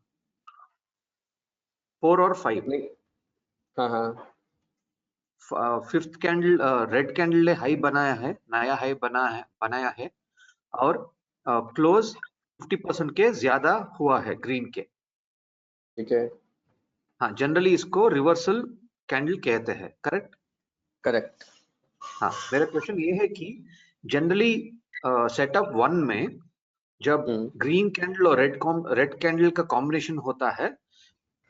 4 और 5। नहीं, हाँ 5th कैंडल रेड कैंडल ने हाई बनाया है, नया हाई बनाया है और क्लोज 50% के ज्यादा हुआ है ग्रीन के, ठीक है। हाँ, जनरली इसको रिवर्सल कैंडल कहते हैं, करेक्ट? करेक्ट। हाँ, मेरा क्वेश्चन ये है कि जनरली सेटअप 1 में जब ग्रीन कैंडल और रेड कैंडल का कॉम्बिनेशन होता है,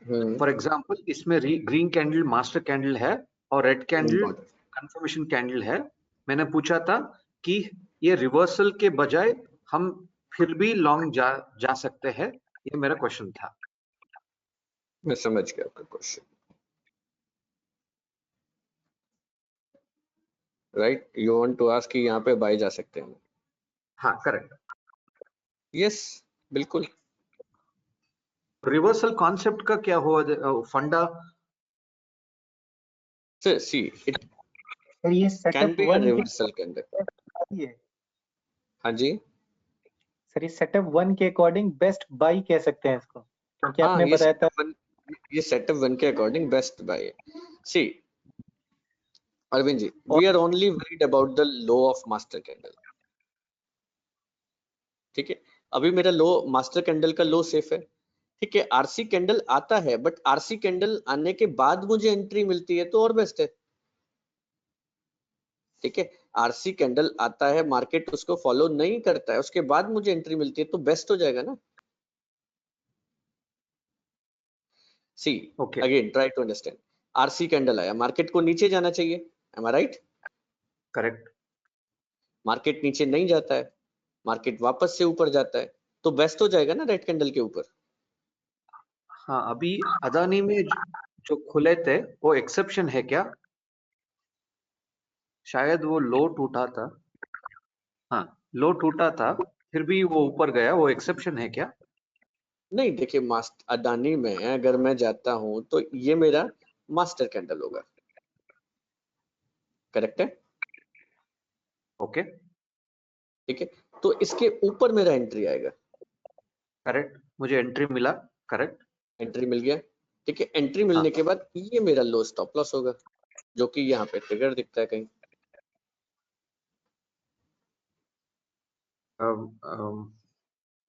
फॉर एग्जांपल इसमें ग्रीन कैंडल मास्टर कैंडल है और रेड कैंडल कंफर्मेशन कैंडल है, मैंने पूछा था कि ये रिवर्सल के बजाय हम फिर भी लॉन्ग जा सकते हैं, ये मेरा क्वेश्चन था। मैं समझ गया आपका question, right? You want to ask कि यहाँ पे बाय जा सकते हैं? हाँ, करेक्ट। यस, बिल्कुल। रिवर्सल कॉन्सेप्ट का क्या हुआ फंडा? सर सी इट ये can be a reversal candle. हाँ जी सर, ये सेटअप 1 के अकॉर्डिंग बेस्ट बाय कह सकते हैं इसको, क्योंकि आपने बताया था ये सेटअप 1 के according best buy. See Arvind ji, we are only worried about the low of master candle, ठीक है। अभी मेरा लो मास्टर कैंडल का लो सेफ है, ठीक है। आरसी कैंडल आता है, बट आरसी कैंडल आने के बाद मुझे एंट्री मिलती है तो और बेस्ट है, ठीक है। आरसी कैंडल आता है, मार्केट उसको फॉलो नहीं करता है, उसके बाद मुझे एंट्री मिलती है तो बेस्ट हो जाएगा ना। See again try to understand, RC candle आया, मार्केट को नीचे जाना चाहिए, am I right? Correct. Market नीचे नहीं जाता है, मार्केट वापस से ऊपर जाता है तो बेस्ट हो जाएगा ना रेड कैंडल के ऊपर। हाँ, अभी अदानी में जो खुले थे वो एक्सेप्शन है क्या? शायद वो लो टूटा था, हाँ लो टूटा था, फिर भी वो ऊपर गया, वो एक्सेप्शन है क्या? नहीं, देखिए अदानी में अगर मैं जाता हूं तो ये मेरा मास्टर कैंडल होगा, करेक्ट है? ओके। ठीक है, तो इसके ऊपर मेरा एंट्री आएगा। करेक्ट, मुझे एंट्री मिला। करेक्ट, एंट्री मिल गया। ठीक है, एंट्री मिलने के बाद ये मेरा लो स्टॉप लॉस होगा, जो कि यहाँ पे ट्रिगर दिखता है कहीं।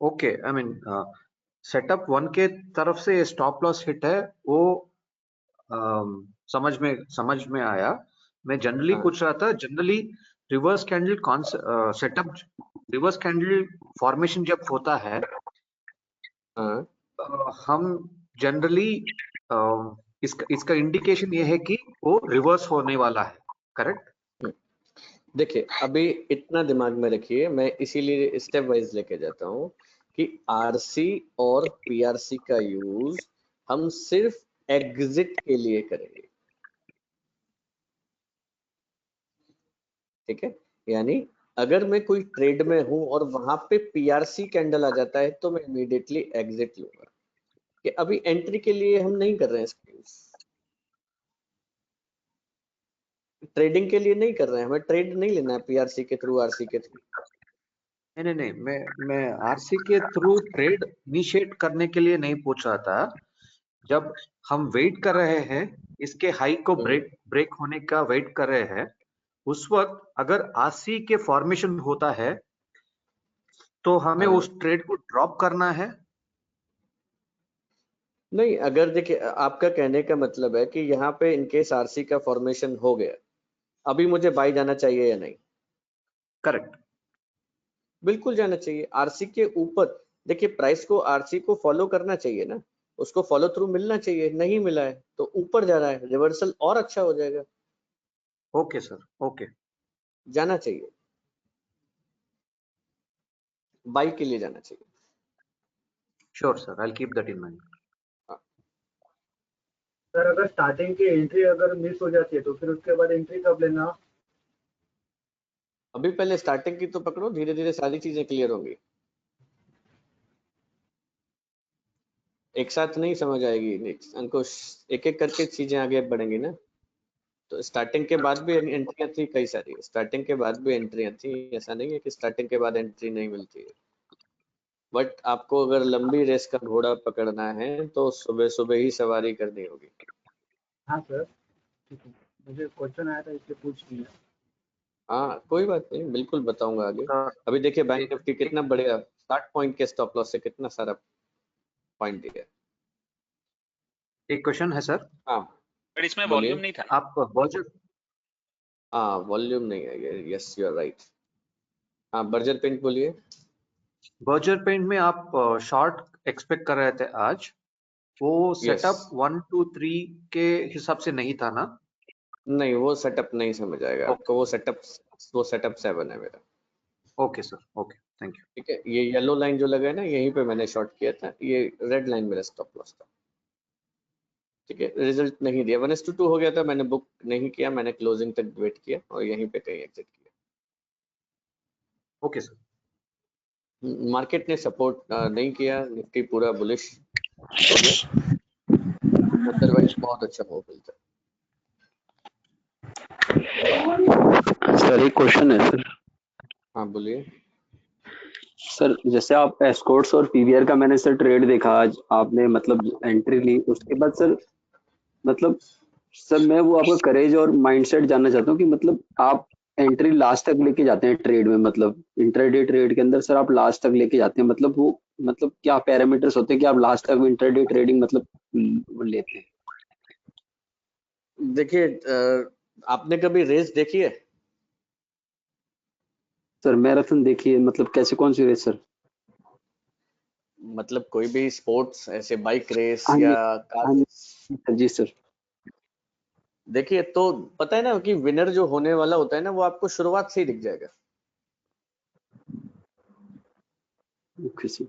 ओके, आई मीन सेटअप 1 के तरफ से स्टॉप लॉस हिट है वो समझ में आया। मैं जनरली पूछ रहा था, generally reverse candle setup reverse candle formation जब होता है हम जनरली इसका इंडिकेशन ये है कि वो रिवर्स होने वाला है। करेक्ट। देखिए अभी इतना दिमाग में रखिए, मैं इसीलिए स्टेप वाइज लेके जाता हूँ कि आरसी और पीआरसी का यूज हम सिर्फ एग्जिट के लिए करेंगे। ठीक है, यानी अगर मैं कोई ट्रेड में हूं और वहां पे पीआरसी कैंडल आ जाता है तो मैं इमीडिएटली एग्जिट लूंगा, कि अभी एंट्री के लिए हम नहीं कर रहे हैं इसका यूज, ट्रेडिंग के लिए नहीं कर रहे हैं, हमें ट्रेड नहीं लेना है पीआरसी के थ्रू, आरसी के थ्रू। नहीं, मैं आरसी के थ्रू ट्रेड इनिशिएट करने के लिए नहीं पूछ रहा था। जब हम वेट कर रहे हैं, इसके हाई को ब्रेक होने का वेट कर रहे हैं, उस वक्त अगर आरसी के फॉर्मेशन होता है तो हमें उस ट्रेड को ड्रॉप करना है। नहीं, अगर देखिए आपका कहने का मतलब है कि यहाँ पे इनकेस आरसी का फॉर्मेशन हो गया, अभी मुझे बाई जाना चाहिए या नहीं? करेक्ट, बिल्कुल जाना चाहिए। आरसी के ऊपर देखिए, प्राइस को आरसी को फॉलो करना चाहिए ना, उसको फॉलो थ्रू मिलना चाहिए, नहीं मिला है तो ऊपर जा रहा है, रिवर्सल और अच्छा हो जाएगा। ओके सर, ओके, जाना चाहिए, बाई के लिए जाना चाहिए। Sure sir, I will keep that in mind. Sir अगर स्टार्टिंग की एंट्री अगर मिस हो जाती है तो फिर उसके बाद एंट्री कब लेना? अभी पहले स्टार्टिंग की तो पकड़ो, धीरे धीरे सारी चीजें क्लियर होंगी, एक साथ नहीं समझ आएगी, अंकुश एक एक करके चीजें आगे बढ़ेंगी ना। तो स्टार्टिंग के बाद भी एंट्रियां थी कई सारी, स्टार्टिंग के बाद भी एंट्रियां थी, ऐसा नहीं है कि स्टार्टिंग के बाद एंट्री नहीं मिलती है। बट आपको अगर लंबी रेस का घोड़ा पकड़ना है तो सुबह सुबह ही सवारी करनी होगी। हाँ सर, ठीक है, मुझे क्वेश्चन आया था इसलिए पूछ लिया। हाँ कोई बात नहीं, बिल्कुल बताऊंगा आगे। अभी देखिए बैंक निफ्टी कितना बढ़िया 60 पॉइंट के स्टॉप लॉस से कितना सारा पॉइंट दिया। एक क्वेश्चन है सर। हाँ पर इसमें वॉल्यूम नहीं था। आप बर्जर, हाँ वॉल्यूम नहीं है, यस यू आर राइट। हाँ बर्जर पेंट बोलिए। बर्जर पेंट में आप शॉर्ट एक्सपेक्ट कर रहे थे आज, वो सेटअप 1 2 3 के हिसाब से नहीं था ना? नहीं, वो सेटअप नहीं समझ आएगा आपको, वो सेटअप 7 है मेरा। Okay sir, okay, thank you. ठीक है, ये येलो लाइन जो लगा है ना, यहीं पे मैंने शॉर्ट किया था, ये रेड लाइन मेरा स्टॉप लॉस था। ठीक है, रिजल्ट नहीं दिया, 1:2 हो गया था, मैंने बुक नहीं किया, मैंने क्लोजिंग तक वेट किया और यहीं पे कहीं एग्जिट किया। Okay sir. मार्केट ने सपोर्ट नहीं किया, निफ्टी पूरा बुलिश हो गया, अदरवाइज बहुत अच्छा मूव मिलता। सर एक क्वेश्चन है सर। हाँ बोलिए सर। जैसे आप एस्कॉर्ट्स और पीवीआर का मैंने सर ट्रेड देखा आज, आपने मतलब एंट्री ली, उसके बाद सर मतलब सर मैं वो आपका करेज और माइंडसेट जानना चाहता हूँ कि मतलब आप एंट्री लास्ट तक लेके जाते हैं ट्रेड में, मतलब इंट्राडे ट्रेड के अंदर सर आप लास्ट तक लेके जाते हैं, मतलब वो मतलब क्या पैरामीटर्स होते हैं कि आप लास्ट तक इंट्राडे ट्रेडिंग मतलब लेते हैं? देखिए आपने कभी रेस देखी है? सर मैराथन देखिए, मतलब कैसे, कौन सी रेस सर? मतलब कोई भी स्पोर्ट्स, ऐसे बाइक रेस हाँ या जी, कार हाँ रेस? जी सर। देखिए तो पता है ना कि विनर जो होने वाला होता है ना, वो आपको शुरुआत से ही दिख जाएगा। Okay sir.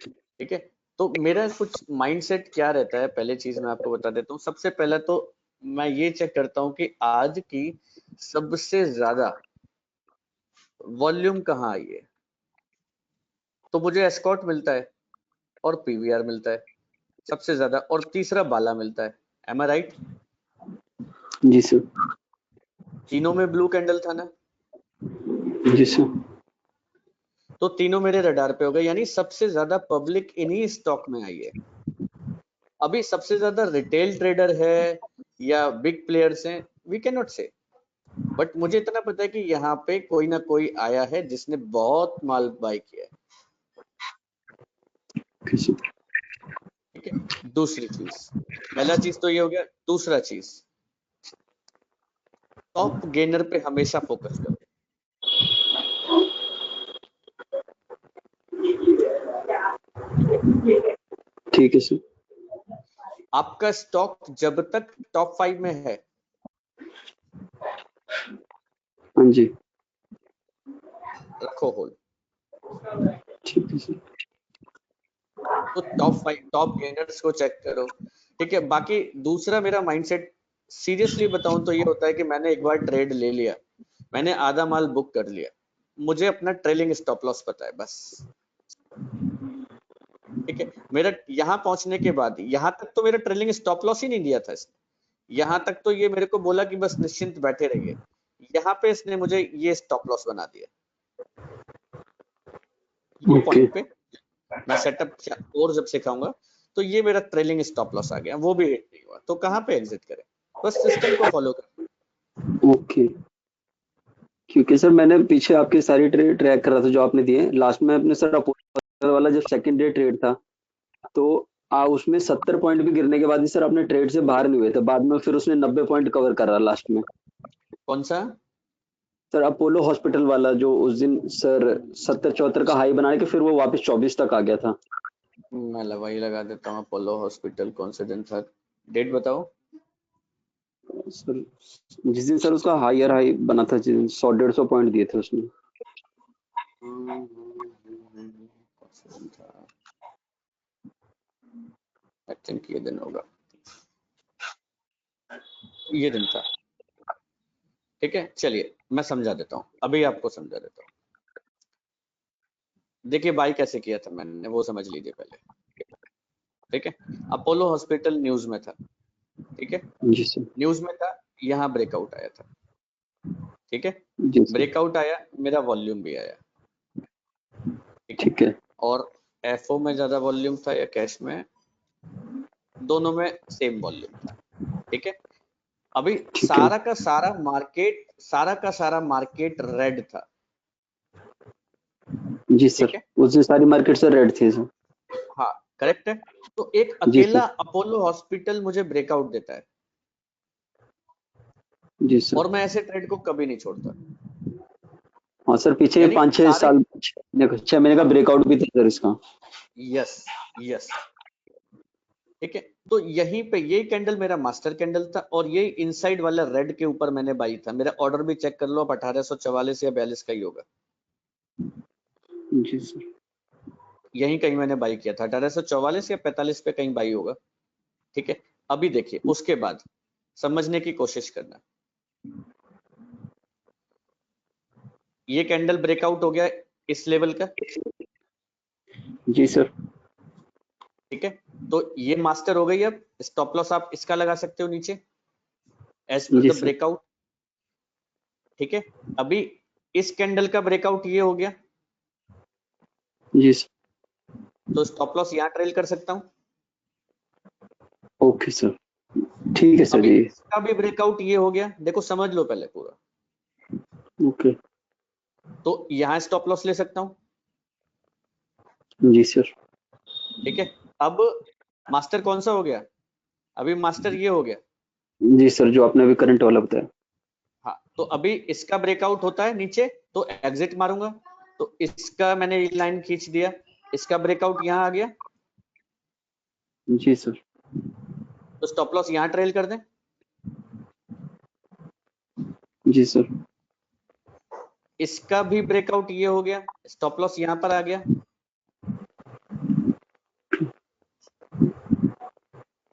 ठीक है, तो मेरा कुछ माइंडसेट क्या रहता है, पहले चीज मैं आपको बता देता हूँ। सबसे पहले तो मैं ये चेक करता हूँ कि आज की सबसे ज्यादा वॉल्यूम कहाँ आई है, तो मुझे एस्कॉर्ट मिलता है और पीवीआर मिलता है सबसे ज्यादा, और तीसरा बाला मिलता है। M I right? Ji sir. तीनों में ब्लू कैंडल था ना? जी सर। तो तीनों मेरे रडार पे हो गए, यानी सबसे ज्यादा पब्लिक इन्हीं स्टॉक में आई है। अभी सबसे ज्यादा रिटेल ट्रेडर है या बिग प्लेयर्स हैं, वी कैन नॉट से, बट मुझे इतना पता है कि यहाँ पे कोई ना कोई आया है जिसने बहुत माल बाय किया है। ठीक है, दूसरी चीज, पहला चीज तो ये हो गया। दूसरा चीज, टॉप गेनर पे हमेशा फोकस करो। ठीक है सर। आपका स्टॉक जब तक टॉप 5 में है, हाँ जी, रखो होल्ड। ठीक है सर। तो टॉप गेनर्स को चेक करो। ठीक है, बाकी दूसरा मेरा माइंडसेट सीरियसली बताऊं तो ये होता है कि मैंने एक बार ट्रेड ले लिया, मैंने आधा माल बुक कर लिया, मुझे अपना ट्रेलिंग स्टॉप लॉस पता है बस। ठीक है, मेरा यहाँ पहुंचने के बाद यहाँ तक तो मेरा ट्रेलिंग स्टॉप लॉस ही नहीं दिया था इसने, यहाँ तक तो ये मेरे को बोला कि बस निश्चिंत बैठे रहिए, यहाँ पे इसने मुझे ये स्टॉप लॉस बना दिया। ये पॉइंट पे मैं सेटअप और जब सिखाऊंगा तो ये मेरा ट्रेलिंग स्टॉप लॉस आ गया, वो भी हिट नहीं हुआ, तो कहाँ पे एग्जिट करें? बस सिस्टम को फॉलो करें। ओके, क्योंकि सर मैंने पीछे आपकी सारी ट्रेड ट्रैक कर रहा था जो आपने दिए, लास्ट में अपने सर अपोलो वाला जब सेकंड डे ट्रेड था तो उसमें 70 पॉइंट भी गिरने के बाद ही सर अपने ट्रेड से बाहर नहीं हुए थे, बाद में फिर उसने 90 पॉइंट कवर करा लास्ट में। कौन सा सर? अपोलो हॉस्पिटल वाला जो उस दिन सर 70-74 का हाई बना के फिर वो वापस 24 तक आ गया था। मैं वही लगा देता हूँ। अपोलो हॉस्पिटल कौन से दिन था, डेट बताओ सर। जिस दिन सर उसका हायर हाई बना था, जिस दिन 100-150 पॉइंट दिए थे उसने। आई थिंक ये दिन होगा, ये दिन था। ठीक है, चलिए मैं समझा देता हूँ, अभी आपको समझा देता हूँ। देखिए बाई कैसे किया था मैंने, वो समझ लीजिए पहले। ठीक है, अपोलो हॉस्पिटल न्यूज में था। ठीक है जी सर। न्यूज में था, यहाँ ब्रेकआउट आया था। ठीक है, ब्रेकआउट आया, मेरा वॉल्यूम भी आया। ठीक है, और एफओ में ज्यादा वॉल्यूम था या कैश में, दोनों में सेम वॉल्यूम था। ठीक है, अभी सारा का सारा मार्केट रेड था। जी सर, उस दिन सारी मार्केट से रेड थी सर। हाँ करेक्ट है, तो एक अकेला अपोलो हॉस्पिटल मुझे ब्रेकआउट देता है। जी सर। और मैं ऐसे ट्रेड को कभी नहीं छोड़ता। हाँ सर, पीछे 5-6 साल 6 महीने का ब्रेकआउट भी था सर इसका। Yes yes. ठीक है, तो यहीं पे ये कैंडल मेरा मास्टर कैंडल था और ये इनसाइड वाला रेड के ऊपर मैंने बाई था। मेरा ऑर्डर भी चेक कर लो, अब 1844 या 42 का ही होगा। जी सर, यहीं कहीं मैंने बाई किया था, 1844 या 45 पे कहीं बाई होगा। ठीक है, अभी देखिए उसके बाद समझने की कोशिश करना। ये कैंडल ब्रेकआउट हो गया इस लेवल का। जी सर। ठीक है, तो ये मास्टर हो गई। अब स्टॉप लॉस आप इसका लगा सकते हो नीचे एज पर द ब्रेकआउट। ठीक है, अभी इस कैंडल का ब्रेकआउट ये हो गया। जी सर। तो स्टॉप लॉस यहाँ ट्रेल कर सकता हूँ। ओके सर, ठीक है सर जी। इसका भी ब्रेकआउट ये हो गया, देखो समझ लो पहले पूरा। ओके, तो यहाँ स्टॉप लॉस ले सकता हूँ। जी सर। ठीक है, अब मास्टर कौन सा हो गया? अभी मास्टर ये हो गया। जी सर, जो आपने अभी करंट वाला बताया। हाँ, तो अभी इसका ब्रेकआउट होता है नीचे तो एग्जिट मारूंगा। तो इसका मैंने लाइन खींच दिया, इसका ब्रेकआउट यहाँ आ गया। जी सर। तो स्टॉप लॉस यहाँ ट्रेल कर दें। जी सर। इसका भी ब्रेकआउट ये हो गया, स्टॉप लॉस यहाँ पर आ गया।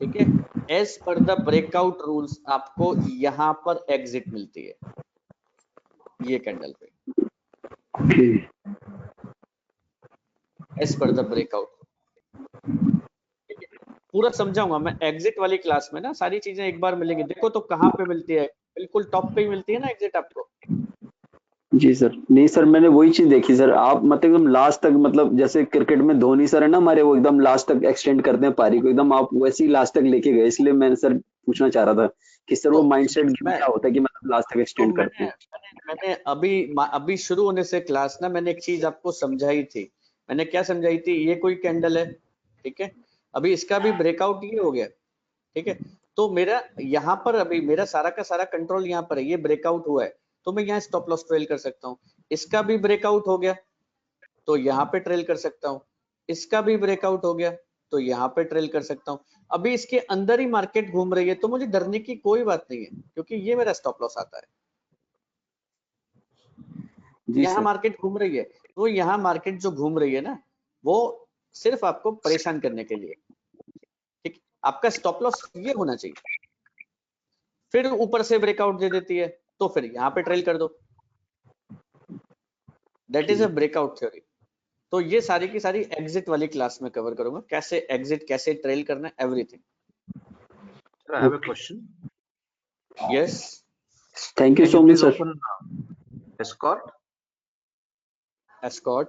ठीक है, as per the breakout rules आपको यहाँ पर एग्जिट मिलती है ये कैंडल पे, एज पर द ब्रेकआउट। पूरा समझाऊंगा मैं एग्जिट वाली क्लास में ना, सारी चीजें एक बार मिलेंगी। देखो तो कहाँ पे मिलती है, बिल्कुल टॉप पे ही मिलती है ना एग्जिट आपको। जी सर, नहीं सर मैंने वही चीज देखी सर, आप मतलब एकदम लास्ट तक, मतलब जैसे क्रिकेट में धोनी सर है ना हमारे, वो एकदम लास्ट तक एक्सटेंड करते हैं पारी को, एकदम आप वैसे ही लास्ट तक लेके गए, इसलिए मैंने सर पूछना चाह रहा था कि सर वो तो माइंडसेट मैं क्या होता है कि मतलब लास्ट तक तो एक्सटेंड करते मैंने हैं। मैंने अभी शुरू होने से क्लास ना मैंने एक चीज आपको समझाई थी। मैंने क्या समझाई थी, ये कोई कैंडल है, ठीक है, अभी इसका भी ब्रेकआउट ये हो गया, ठीक है, तो मेरा यहाँ पर अभी मेरा सारा का सारा कंट्रोल यहाँ पर है, ये ब्रेकआउट हुआ है तो मैं यहाँ स्टॉप लॉस ट्रेल कर सकता हूँ। इसका भी ब्रेकआउट हो गया तो यहाँ पे ट्रेल कर सकता हूँ, इसका भी ब्रेकआउट हो गया तो यहाँ पे ट्रेल कर सकता हूँ। अभी इसके अंदर ही मार्केट घूम रही है तो मुझे डरने की कोई बात नहीं है, क्योंकि ये मेरा स्टॉप लॉस आता है। जी यहाँ सर। मार्केट घूम रही है तो यहाँ मार्केट जो घूम रही है ना, वो सिर्फ आपको परेशान करने के लिए, ठीक, आपका स्टॉप लॉस ये होना चाहिए। फिर ऊपर से ब्रेकआउट दे देती है तो फिर यहाँ पे ट्रेल कर दो, that is a breakout theory. तो ये सारी की सारी एग्जिट वाली क्लास में कवर करूंगा, कैसे एग्जिट, कैसे ट्रेल करना है, everything. Sir, I have a question. Yes, thank you Can so you much please sir. open Escort? Escort,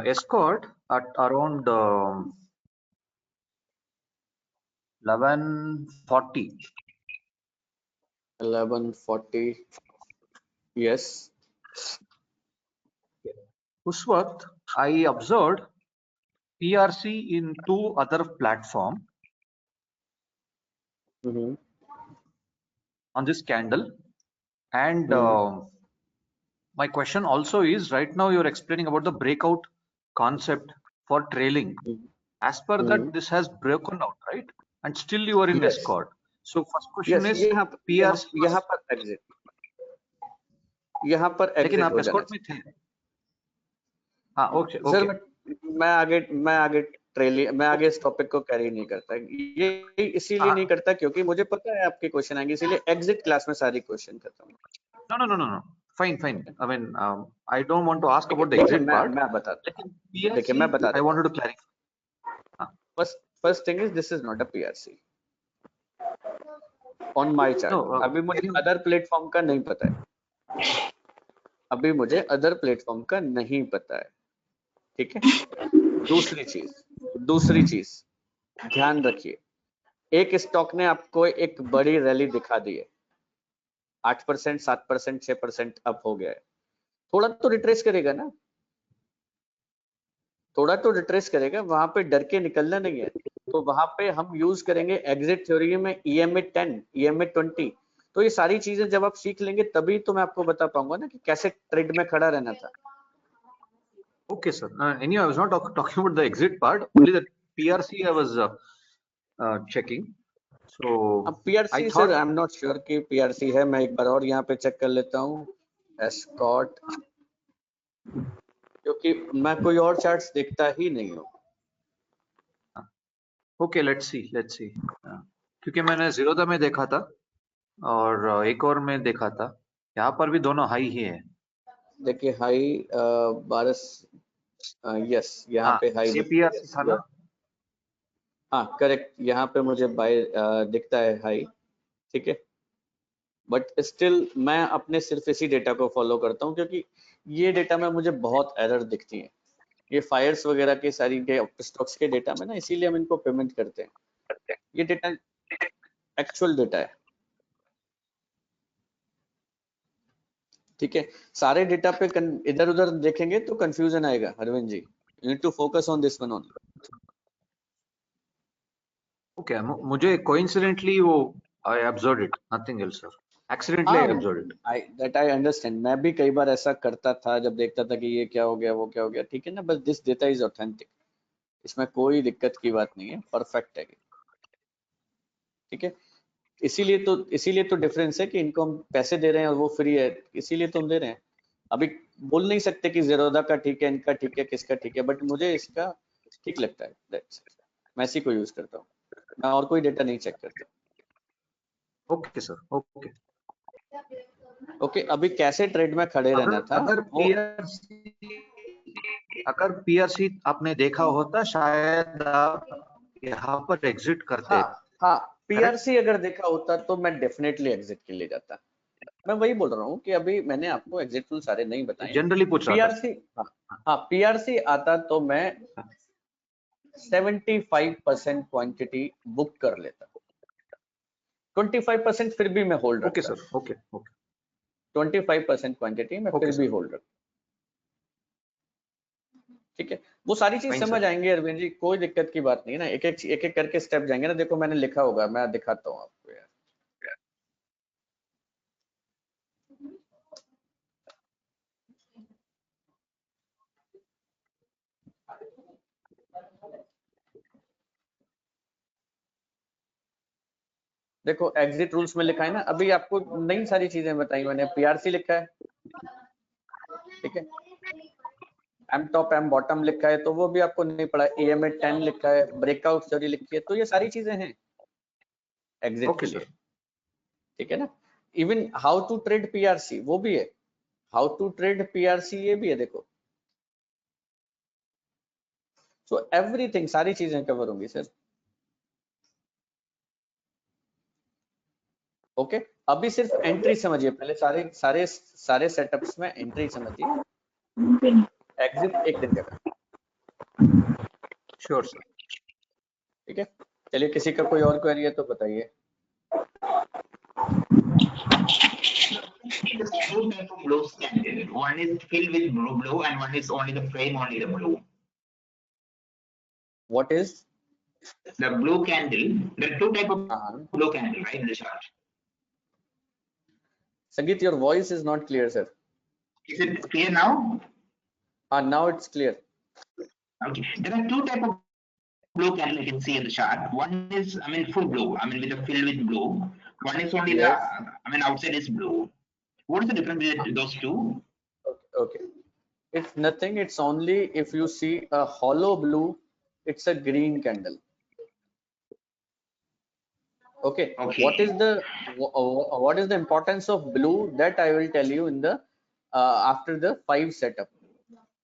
Escort at around 11:40. 11:40, yes, उस वक्त I observed PRC in two other platform on this candle, and my question also is, right now you're explaining about the breakout concept for trailing. As per that, this has broken out, right? And still you are in Yes. Escort. So first question yes, is PRC यहाँ पर exit, यहाँ पर लेकिन exit आप हो जाना escort में थे। हाँ, ओके सर। ओके। मैं आगे मैं आगे इस टॉपिक को कैरी नहीं करता, ये इसीलिए नहीं करता क्योंकि मुझे पता है आपके क्वेश्चन आएंगे, इसीलिए एग्जिट क्लास में सारी क्वेश्चन करता हूँ। No. Fine. I mean, I don't want to ask about the exit part. मैं बताता हूँ, देखिए PRC, मैं बता I देता wanted to हूँ। clarify. First thing is this is not a PRC on my chart. No, अभी मुझे अदर प्लेटफॉर्म का नहीं पता है, अभी मुझे अदर प्लेटफॉर्म का नहीं पता है, ठीक है। दूसरी चीज ध्यान रखिए, एक स्टॉक ने आपको एक बड़ी रैली दिखा दी है, 8%, 7%, 6% अप हो गया है, थोड़ा तो रिट्रेस करेगा ना, थोड़ा तो रिट्रेस करेगा, वहां पे डर के निकलना नहीं है। तो वहां पे हम यूज करेंगे एग्जिट थ्योरी में EMA 10, EMA 20। तो ये सारी चीजें जब आप सीख लेंगे तभी तो मैं आपको बता पाऊंगा ना कि कैसे ट्रेड में खड़ा रहना था। Okay, sir. Anyway, I was not talking about the exit part. Only the PRC I was checking. So अब PRC I sir thought I am not sure कि PRC है, मैं एक बार और यहाँ पे चेक कर लेता हूँ। एस्कॉर्ट, क्योंकि मैं कोई और चार्ट्स देखता ही नहीं हूँ। Okay, let's see. क्योंकि मैंने जीरोधा में देखा था और एक और में देखा था, यहाँ पर भी दोनों हाई ही है। देखिए हाई 12, यस यहाँ पे हाई PRC था ना? हाँ करेक्ट, यहाँ पे मुझे बाय दिखता है हाई, ठीक है। बट स्टिल मैं अपने सिर्फ इसी डेटा को फॉलो करता हूँ क्योंकि ये डेटा में मुझे बहुत एरर दिखती है, ये फायर्स वगैरह के सारी स्टॉक्स के डेटा में ना, इसीलिए हम इनको पेमेंट करते हैं। ये डेटा एक्चुअल डेटा है, ठीक है। सारे डेटा पे इधर उधर देखेंगे तो कंफ्यूजन आएगा Arvind ji, you need to focus on this one only. Okay, मुझे कोइंसिडेंटली वो I observed it, nothing else sir, accidentally I observed it. I understand, मैं भी कई बार ऐसा करता था जब देखता था कि ये क्या हो गया, वो क्या हो गया, ठीक है ना। बस दिस डेटा इज ऑथेंटिक, इसमें कोई दिक्कत की बात नहीं है, परफेक्ट है, ठीक है। इसीलिए तो डिफरेंस है कि इनको हम पैसे दे रहे हैं और वो फ्री है, इसीलिए तो हम दे रहे हैं। अभी बोल नहीं सकते कि ज़ेरोधा का ठीक है, इनका ठीक है, किसका ठीक है, बट मुझे इसका ठीक लगता है, मैं इसी को यूज करता हूँ, मैं और कोई डेटा नहीं चेक करता। Okay sir, okay. अभी कैसे ट्रेड में खड़े रहना था, अगर PRC आपने देखा होता शायद आप यहाँ पर एग्जिट करते। हाँ पीआरसी अगर देखा होता तो मैं डेफिनेटली एग्जिट के लिए जाता। मैं वही बोल रहा हूँ कि अभी मैंने आपको एग्जिट रूल सारे नहीं बताए। जनरली पूछ रहा था। पीआरसी, हाँ पीआरसी आता तो मैं 75% क्वांटिटी बुक कर लेता, 25% फिर भी मैं होल्ड ओके रखता। Sir, okay okay. 25% क्वांटिटी मैं फिर भी होल्ड रखता। ठीक है, वो सारी चीज समझ आएंगे अरविंद जी, कोई दिक्कत की बात नहीं है ना। एक एक करके स्टेप जाएंगे ना। देखो मैंने लिखा होगा, मैं दिखाता हूँ आपको यार। देखो एग्जिट रूल्स में लिखा है ना, अभी आपको नई सारी चीजें बताई मैंने। पीआरसी लिखा है, ठीक है, एम टॉप एम बॉटम लिखा है तो वो भी आपको नहीं पड़ा। EMA 10 लिखा है, ब्रेकआउट थ्योरी लिखी है, तो ये सारी चीजें हैं एग्जिट के लिए, ठीक है ना। Even how to trade PRC वो भी है, हाउ टू ट्रेड पीआरसी ये भी है। देखो सो एवरीथिंग, सारी चीजें कवर होंगी सर। ओके अभी सिर्फ एंट्री समझिए पहले, सारे सारे सारे सेटअप्स में एंट्री समझिए, एग्जिट एक दिन का। Sure sir. ठीक है, चलिए किसी का कोई और क्वेरी है तो बताइए। Two type of blue candle. One is filled with blue and one is only the frame, only the blue. What is the blue candle? There are two type of blue candle, right, in the chart. Sangeet, your voice is not clear, sir. Is it clear now? Now it's clear. Okay, there are two type of blue candle you can see in the chart. One is, I mean, full blue, I mean, with a filled with blue. One is only the, I mean, outside is blue. What is the difference between those two? Okay. It's nothing. It's only if you see a hollow blue, it's a green candle. Okay. What is the importance of blue? That I will tell you in the after the 5 setup.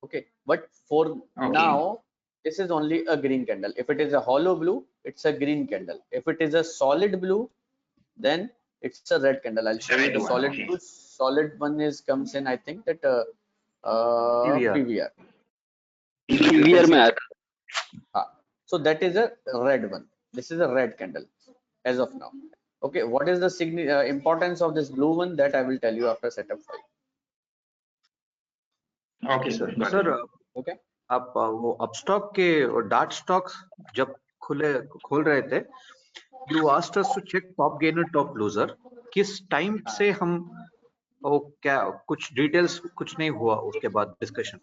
Okay. But for now, this is only a green candle. If it is a hollow blue, it's a green candle. If it is a solid blue, then it's a red candle. I'll show you the solid blue. Solid one is comes in, I think that PVR. PVR में आया था। So that is a red one. This is a red candle as of now. Okay, what is the importance of this blue one? That I will tell you after setup 5. Okay sir. Sir okay, आप वो अपस्टॉक के dart stocks जब खोल रहे थे, you asked us to check top gainer top loser. किस time से हम वो क्या कुछ डिटेल्स कुछ नहीं हुआ उसके बाद डिस्कशन?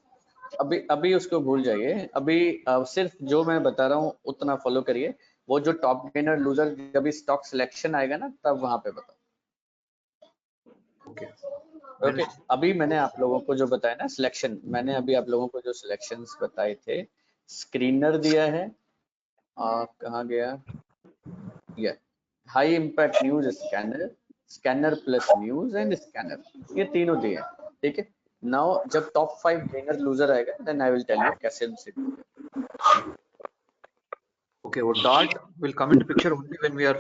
अभी उसको भूल जाइए। अभी सिर्फ जो मैं बता रहा हूँ उतना फॉलो करिए। वो जो टॉप गेनर लूजर जब स्टॉक सिलेक्शन आएगा ना, तब वहां पे बताओ। ओके अभी मैंने आप लोगों को जो बताया ना सिलेक्शन, मैंने अभी आप लोगों को जो सिलेक्शंस बताए थे, स्क्रीनर दिया है, कहाँ गया ये, high impact news scanner, scanner plus news and scanner, ये तीनों दिए हैं। ठीक है, नाउ जब टॉप 5 गेनर लूजर आएगा, then I will tell you कैसे उनसे। Okay, well, DART will come into picture only when we are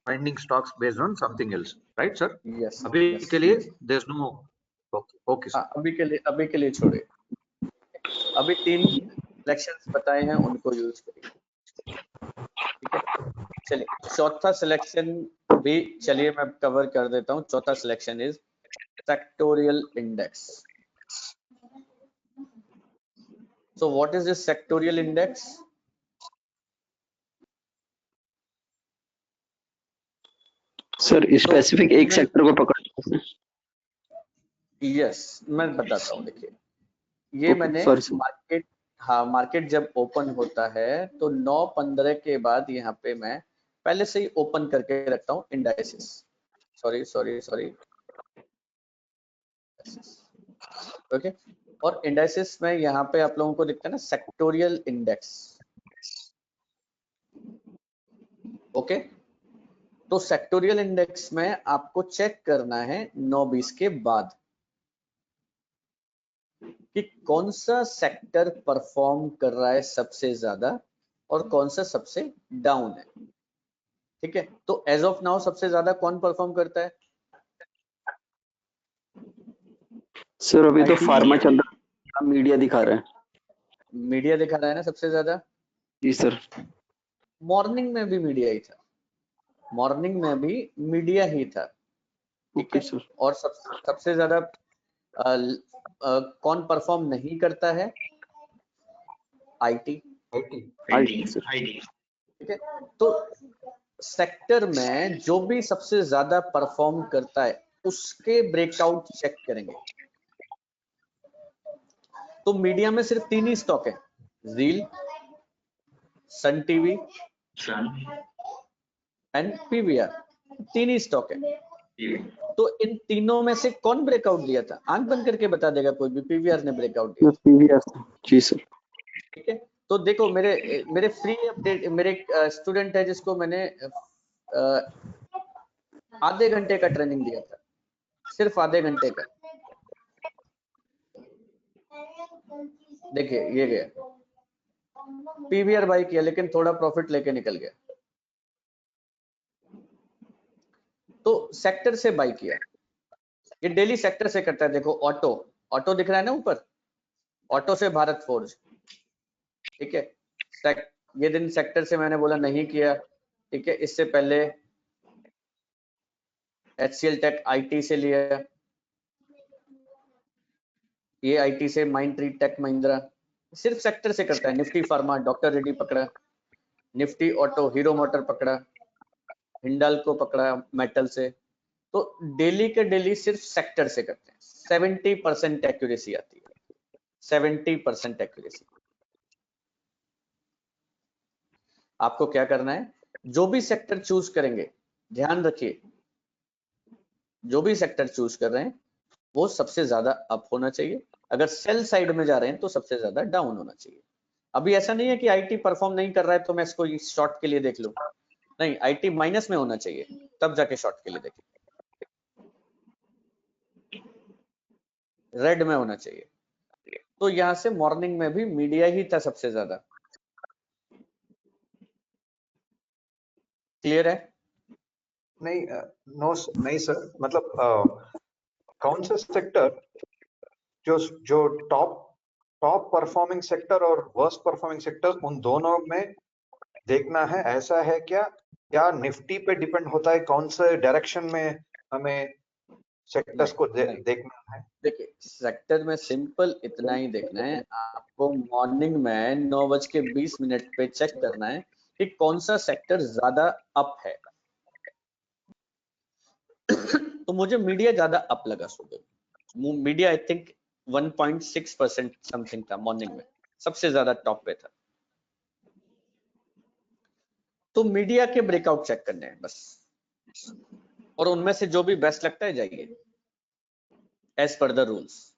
finding stocks based on something else, right, sir? Yes. अभी के लिए there's no. Okay, sir. अभी के लिए छोड़े। अभी 3 सिलेक्शंस बताए हैं, उनको यूज करिए। ठीक है, चलिए चौथा सिलेक्शन भी चलिए मैं कवर कर देता हूँ। चौथा selection is sectoral index. So what is this sectoral index? Sir specific एक सेक्टर को पकड़। यस, मैं बताता हूँ। देखिए ये मैंने मार्केट, हाँ मार्केट जब ओपन होता है तो 9:15 के बाद यहाँ पे मैं पहले से ही ओपन करके रखता हूँ इंडाइसेस। सॉरी ओके, और इंडाइसेस में यहाँ पे आप लोगों को दिखता है ना सेक्टोरियल इंडेक्स। ओके, तो सेक्टोरियल इंडेक्स में आपको चेक करना है 9:20 के बाद कि कौन सा सेक्टर परफॉर्म कर रहा है सबसे ज्यादा और कौन सा सबसे डाउन है। ठीक है, तो एज ऑफ नाउ सबसे ज्यादा कौन परफॉर्म करता है? सर अभी तो IT फार्मा चल रहा है, मीडिया दिखा रहा है। मीडिया दिखा रहा है ना सबसे ज्यादा। जी सर। मॉर्निंग में भी मीडिया ही था, मॉर्निंग में भी मीडिया ही था, ठीक ओके है। सर। और सबसे ज्यादा कौन परफॉर्म नहीं करता है? IT, IT sir. ठीक है। तो सेक्टर में जो भी सबसे ज्यादा परफॉर्म करता है उसके ब्रेकआउट चेक करेंगे। तो मीडिया में सिर्फ 3 ही स्टॉक है, रील, सन टीवी एंड पीवीआर, 3 ही स्टॉक है। तो इन तीनों में से कौन ब्रेकआउट दिया था? आंख बंद करके बता देगा कोई भी, पीवीआर ने ब्रेकआउट दिया। पीवीआर जी सर। ठीक है, तो देखो मेरे फ्री अपडेट, मेरे स्टूडेंट है जिसको मैंने आधे घंटे का ट्रेनिंग दिया था, सिर्फ आधे घंटे का। देखिए ये गया, पीवीआर बाई किया लेकिन थोड़ा प्रॉफिट लेके निकल गया, तो सेक्टर से बाई किया। ये डेली सेक्टर से करता है। देखो ऑटो दिख रहा है ना ऊपर, ऑटो से भारत फोर्ज, ठीक है। ये दिन सेक्टर से मैंने बोला नहीं किया, ठीक है। इससे पहले HCL टेक आईटी से लिया, ये आईटी से माइंड ट्री टेक महिंद्रा, सिर्फ सेक्टर से करता है। निफ्टी फार्मा डॉक्टर रेड्डी पकड़ा, निफ्टी ऑटो हीरो मोटर पकड़ा, हिंडाल्को पकड़ा मेटल से। तो डेली के डेली सिर्फ सेक्टर से करते हैं। 70% एक्यूरेसी आती है, 70% एक्यूरेसी। आपको क्या करना है, जो भी सेक्टर चूज करेंगे, ध्यान रखिए, जो भी सेक्टर चूज कर रहे हैं वो सबसे ज्यादा अप होना चाहिए। अगर सेल साइड में जा रहे हैं तो सबसे ज्यादा डाउन होना चाहिए। अभी ऐसा नहीं है कि आईटी परफॉर्म नहीं कर रहा है तो मैं इसको शॉर्ट के लिए देख लूं, नहीं, आईटी माइनस में होना चाहिए तब जाके शॉर्ट के लिए देखें, रेड में होना चाहिए। तो यहां से मॉर्निंग में भी मीडिया ही था सबसे ज्यादा। क्लियर है? नहीं नहीं सर, मतलब कौन सा सेक्टर जो टॉप परफॉर्मिंग सेक्टर और वर्स्ट परफॉर्मिंग सेक्टर, उन दोनों में देखना है, ऐसा है क्या निफ्टी पे डिपेंड होता है कौन से डायरेक्शन में हमें सेक्टर्स को देखना है? देखिए सेक्टर में सिंपल इतना ही देखना है आपको, मॉर्निंग में 9:20 पे चेक करना है कि कौन सा सेक्टर ज्यादा अप है। तो मुझे मीडिया ज्यादा अप लगा सुबह। मीडिया आई थिंक 1.6% समथिंग था मॉर्निंग में, सबसे ज्यादा टॉप पे था। तो मीडिया के ब्रेकआउट चेक करने हैं बस, और उनमें से जो भी बेस्ट लगता है जाइए एज पर द रूल्स।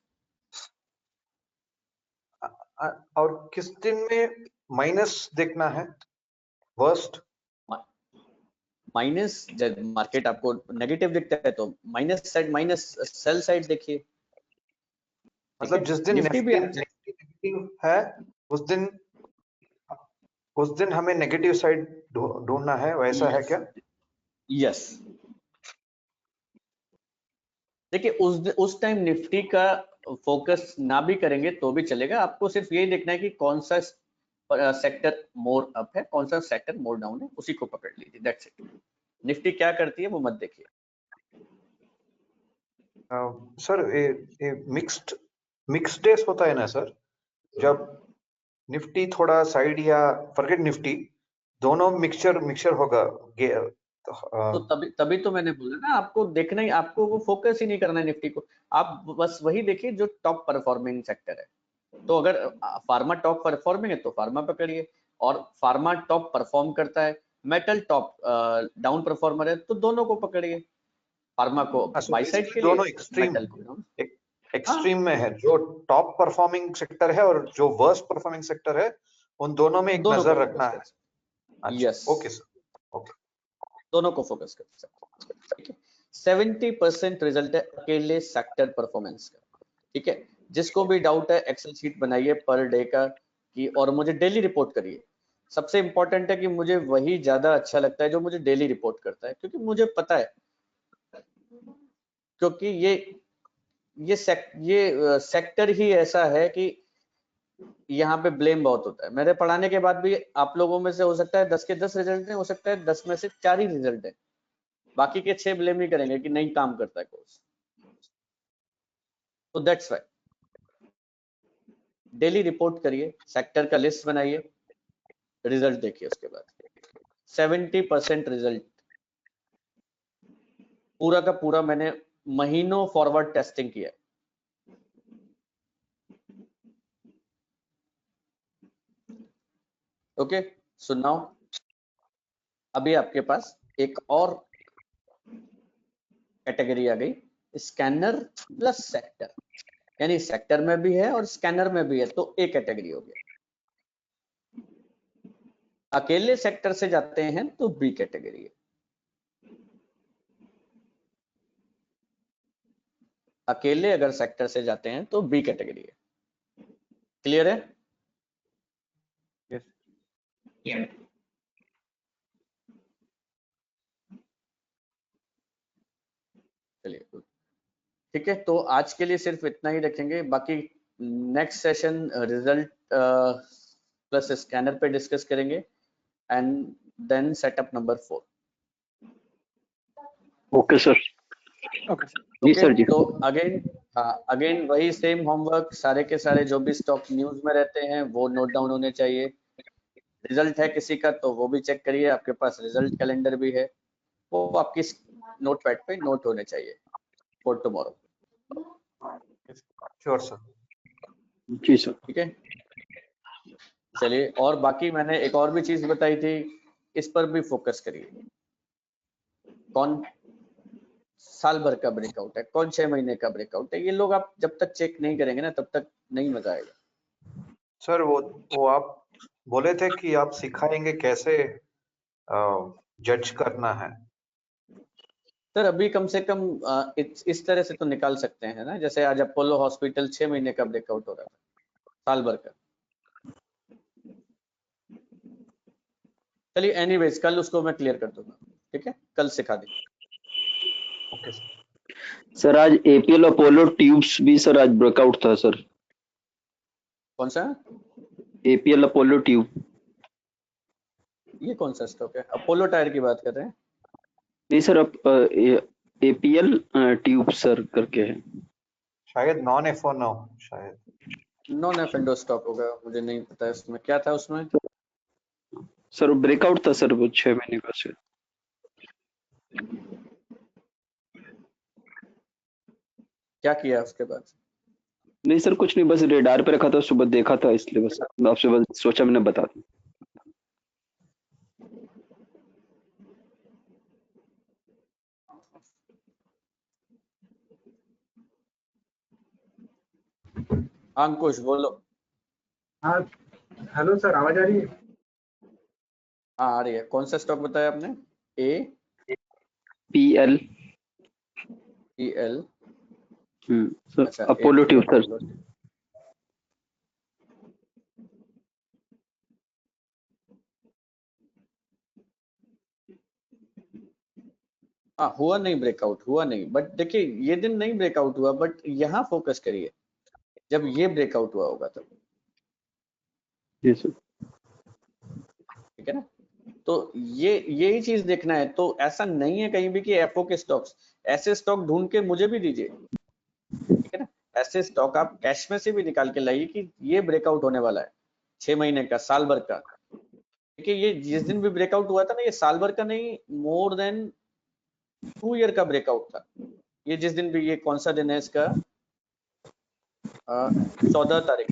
और किस दिन में माइनस देखना है, वर्स्ट? माइनस, जब मार्केट आपको नेगेटिव दिखता है तो minus side, minus sell side देखिए। मतलब जिस दिन निफ्टी भी नेगेटिव है उस दिन हमें नेगेटिव साइड ढूंढना है, वैसा है क्या? यस। देखिए उस टाइम निफ्टी का फोकस ना भी करेंगे तो भी चलेगा, आपको सिर्फ यही देखना है कि कौन सा सेक्टर मोर अप है, कौन सा सेक्टर मोर डाउन है, उसी को पकड़ लीजिए, दैट्स इट। निफ्टी क्या करती है वो मत देखिए। सर ये मिक्स्ड डेज होता है ना सर, जब निफ्टी थोड़ा साइड या फॉरगेट निफ्टी दोनों मिक्सचर होगा। तो तभी तो मैंने बोला ना, आपको देखना ही, आपको वो फोकस ही नहीं करना है निफ्टी को, आप बस वही देखिए जो टॉप परफॉर्मिंग सेक्टर है। तो अगर फार्मा टॉप परफॉर्मिंग है तो फार्मा पकड़िए, और फार्मा टॉप परफॉर्म करता है, मेटल टॉप डाउन परफॉर्मर है तो दोनों को पकड़िए, फार्मा को बाई साइड के लिए, दोनों एक्सट्रीम मेटल को डाउन। एक्सट्रीम में है, जो टॉप परफॉर्मिंग सेक्टर है और जो वर्स्ट परफॉर्मिंग सेक्टर है, उन दोनों में एक नजर रखना है। यस, ओके सर, ओके, दोनों को फोकस कर सकते हैं, ठीक है। 70% रिजल्ट है अकेले सेक्टर परफॉर्मेंस का, ठीक है। जिसको भी डाउट है एक्सेल शीट बनाइए पर डे का कि, और मुझे डेली रिपोर्ट करिए। सबसे इंपॉर्टेंट है कि मुझे वही ज्यादा अच्छा लगता है जो मुझे डेली रिपोर्ट करता है, क्योंकि मुझे पता है, क्योंकि ये सेक्टर ही ऐसा है कि यहाँ पे ब्लेम बहुत होता है। मेरे पढ़ाने के बाद भी आप लोगों में से हो सकता है 10 के 10 रिजल्ट है, हो सकता है 10 में से 4 ही रिजल्ट है, बाकी के 6 ब्लेम ही करेंगे कि नहीं काम करता है कोर्स। तो दैट्स व्हाई डेली रिपोर्ट करिए, सेक्टर का लिस्ट बनाइए, रिजल्ट देखिए। उसके बाद 70% रिजल्ट पूरा का पूरा मैंने महीनों फॉरवर्ड टेस्टिंग किया। ओके, सो नाउ अभी आपके पास एक और कैटेगरी आ गई, स्कैनर प्लस सेक्टर, यानी सेक्टर में भी है और स्कैनर में भी है, तो एक कैटेगरी हो गया। अकेले सेक्टर से जाते हैं तो बी कैटेगरी है, अकेले अगर सेक्टर से जाते हैं तो बी कैटेगरी है। क्लियर है? Yeah. चलिए ठीक है, तो आज के लिए सिर्फ इतना ही रखेंगे। बाकी next session result plus scanner पे डिस्कस करेंगे and then setup number 4। Okay sir. Okay जी सर जी। तो अगेन वही सेम होमवर्क, सारे के सारे जो भी स्टॉक न्यूज में रहते हैं वो नोट डाउन होने चाहिए। रिजल्ट है किसी का तो वो भी चेक करिए, आपके पास रिजल्ट कैलेंडर भी है, वो आपकी नोटपैड पे नोट होने चाहिए फॉर टुमारो। Sure sir. जी सर। ठीक है, चलिए। और बाकी मैंने एक और भी चीज बताई थी, इस पर भी फोकस करिए। कौन साल भर का ब्रेकआउट है, कौन 6 महीने का ब्रेकआउट है, ये लोग आप जब तक चेक नहीं करेंगे ना तब तक नहीं मजा आएगा। सर वो आप बोले थे कि आप सिखाएंगे कैसे जज करना है। सर अभी कम से कम इस तरह से तो निकाल सकते हैं ना, जैसे आज अपोलो हॉस्पिटल 6 महीने का ब्रेकआउट हो रहा था, साल भर का। चलिए एनीवेज, कल उसको मैं क्लियर कर दूंगा, ठीक है, कल सिखा देंगे। Okay sir. सर आज एपीएल अपोलो ट्यूब्स भी सर आज ब्रेकआउट था सर। कौन सा? APL Apollo tube. ये कौन सा स्टॉक है? अपोलो टायर की बात कर रहे हैं? नहीं सर, अब एपीएल ट्यूब सर करके है, शायद नॉन F1 शायद नॉन एफएनडो स्टॉक होगा, मुझे नहीं पता है उसमें क्या था। उसमें सर ब्रेकआउट था सर, वो 6 महीने का सर। क्या किया उसके बाद? नहीं सर कुछ नहीं, बस रेडार पे रखा था, सुबह देखा था इसलिए बस आपसे बस सोचा मैंने बता दूं। अंकुश बोलो। हाँ हेलो सर, आवाज आ रही है? हाँ आ रही है। कौन सा स्टॉक बताया आपने? पीएल सर, अच्छा, अपोलो ट्यूब सर। हाँ हुआ नहीं, ब्रेकआउट हुआ नहीं, बट देखिए ये दिन नहीं ब्रेकआउट हुआ, बट यहाँ फोकस करिए जब ये ब्रेकआउट हुआ होगा तब। जी सर। ठीक है ना, तो यही चीज देखना है। तो ऐसा नहीं है कहीं भी कि एफओ के स्टॉक्स, ऐसे स्टॉक ढूंढ के मुझे भी दीजिए, ठीक है ना। ऐसे स्टॉक आप कैश में से भी निकाल के लाइए कि ये ब्रेकआउट होने वाला है 6 महीने का, साल भर का। देखिए ये जिस दिन भी ब्रेकआउट हुआ था ना, ये साल भर का नहीं, मोर देन 2 ईयर का ब्रेकआउट था। ये जिस दिन भी, ये कौन सा दिन है इसका? 14 तारीख।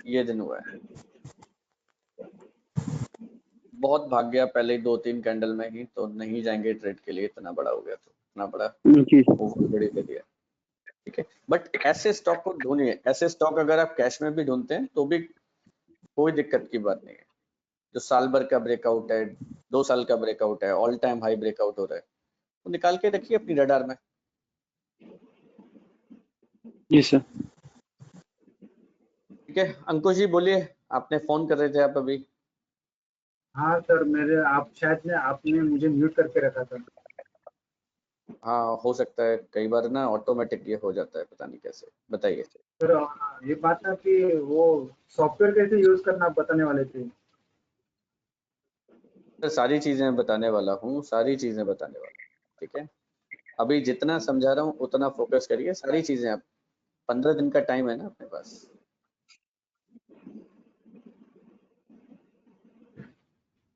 ये दिन हुआ है। बहुत भाग गया पहले 2-3 कैंडल में ही, तो नहीं जाएंगे ट्रेड के लिए, इतना बड़ा हो गया तो, इतना बड़ा ओवर बड़ी दे दिया। ठीक है, बट ऐसे स्टॉक को ढूंढिए। ऐसे स्टॉक अगर आप कैश में भी ढूंढते हैं तो भी कोई दिक्कत की बात नहीं है। जो साल भर का ब्रेकआउट है, 2 साल का ब्रेकआउट है, ऑल टाइम हाई ब्रेकआउट हो रहा है, वो निकाल के रखिए अपनी रडार में। जी सर। ठीक है अंकुश जी बोलिए, आपने फोन कर रहे थे आप अभी। हाँ सर, मेरे आप शायद आपने मुझे म्यूट करके रखा था। हाँ हो सकता है, कई बार ना ऑटोमेटिक ये हो जाता है, पता नहीं कैसे। बताइए सर ये बात था कि वो सॉफ्टवेयर कैसे यूज करना आप बताने वाले थे। सर सारी चीजें बताने वाला हूँ, सारी चीजें बताने वाला हूँ। ठीक है अभी जितना समझा रहा हूँ उतना फोकस करिए, सारी चीजें। आप 15 दिन का टाइम है ना अपने पास।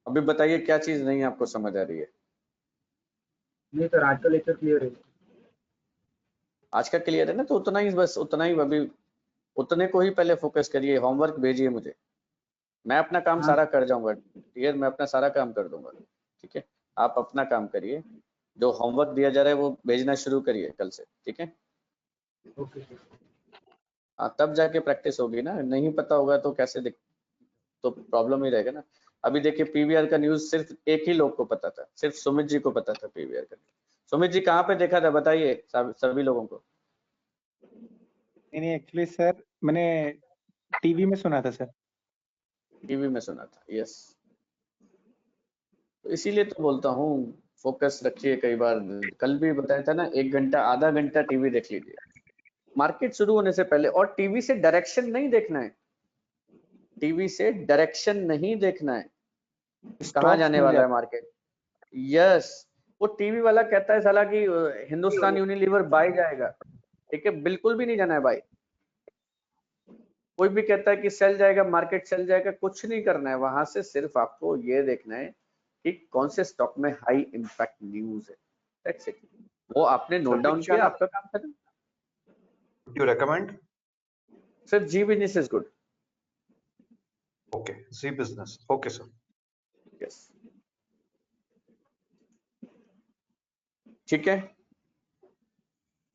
अभी बताइए क्या चीज नहीं आपको समझ आ रही है। नहीं सर, आज का लेक्चर क्लियर है। आज का क्लियर है ना, तो उतना ही, बस उतना ही। अभी उतने को ही पहले फोकस करिए। होमवर्क भेजिए मुझे, मैं अपना काम सारा कर जाऊंगा। क्लियर, मैं अपना सारा काम कर दूंगा। ठीक है आप अपना काम करिए, जो होमवर्क दिया जा रहा है वो भेजना शुरू करिए कल से। ठीक है ओके। हाँ तब जाके प्रैक्टिस होगी ना, नहीं पता होगा तो कैसे तो प्रॉब्लम ही रहेगा ना। अभी देखिए पीवीआर का न्यूज सिर्फ एक ही लोग को पता था, सिर्फ सुमित जी को पता था पीवीआर का। सुमित जी कहाँ पे देखा था बताइए सभी लोगों को। नहीं एक्चुअली सर मैंने टीवी में सुना था सर। टीवी में सुना था, यस। तो इसीलिए तो बोलता हूँ फोकस रखिए। कई बार कल भी बताया था ना, 1 घंटा आधा घंटा टीवी देख लीजिए मार्केट शुरू होने से पहले। और टीवी से डायरेक्शन नहीं देखना है, टीवी से डायरेक्शन नहीं देखना है, कहाँ जाने वाला है मार्केट। यस वो टीवी वाला कहता है साला कि हिंदुस्तान यूनिलीवर बाय जाएगा, ठीक है बिल्कुल भी नहीं जाना है भाई। कोई भी कहता है कि सेल जाएगा, मार्केट सेल जाएगा, कुछ नहीं करना है वहां से। सिर्फ आपको ये देखना है कि कौन से स्टॉक में हाई इंपैक्ट न्यूज है। That's it. वो आपने नोट डाउन किया, आपका काम खत्म। You recommend? सर जी business is good. Okay, Z business. Okay, sir. Yes ठीक है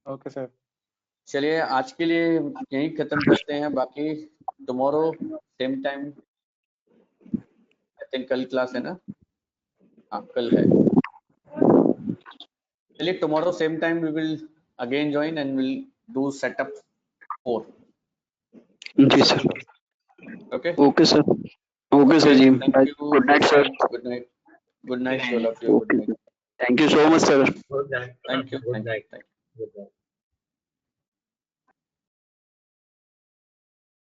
ओके सर। चलिए आज के लिए यही खत्म करते हैं। बाकी tomorrow same time, I think कल क्लास है ना। हाँ कल है। चलिए tomorrow same time we will again join and will do setup 4। जी sir. Okay okay sir. Okay sir जी। Thank you. Good night sir. Good night. Good night all of you. Good night. Thank you so much sir. Good night. Thank you. Good night. Thank you. Good night.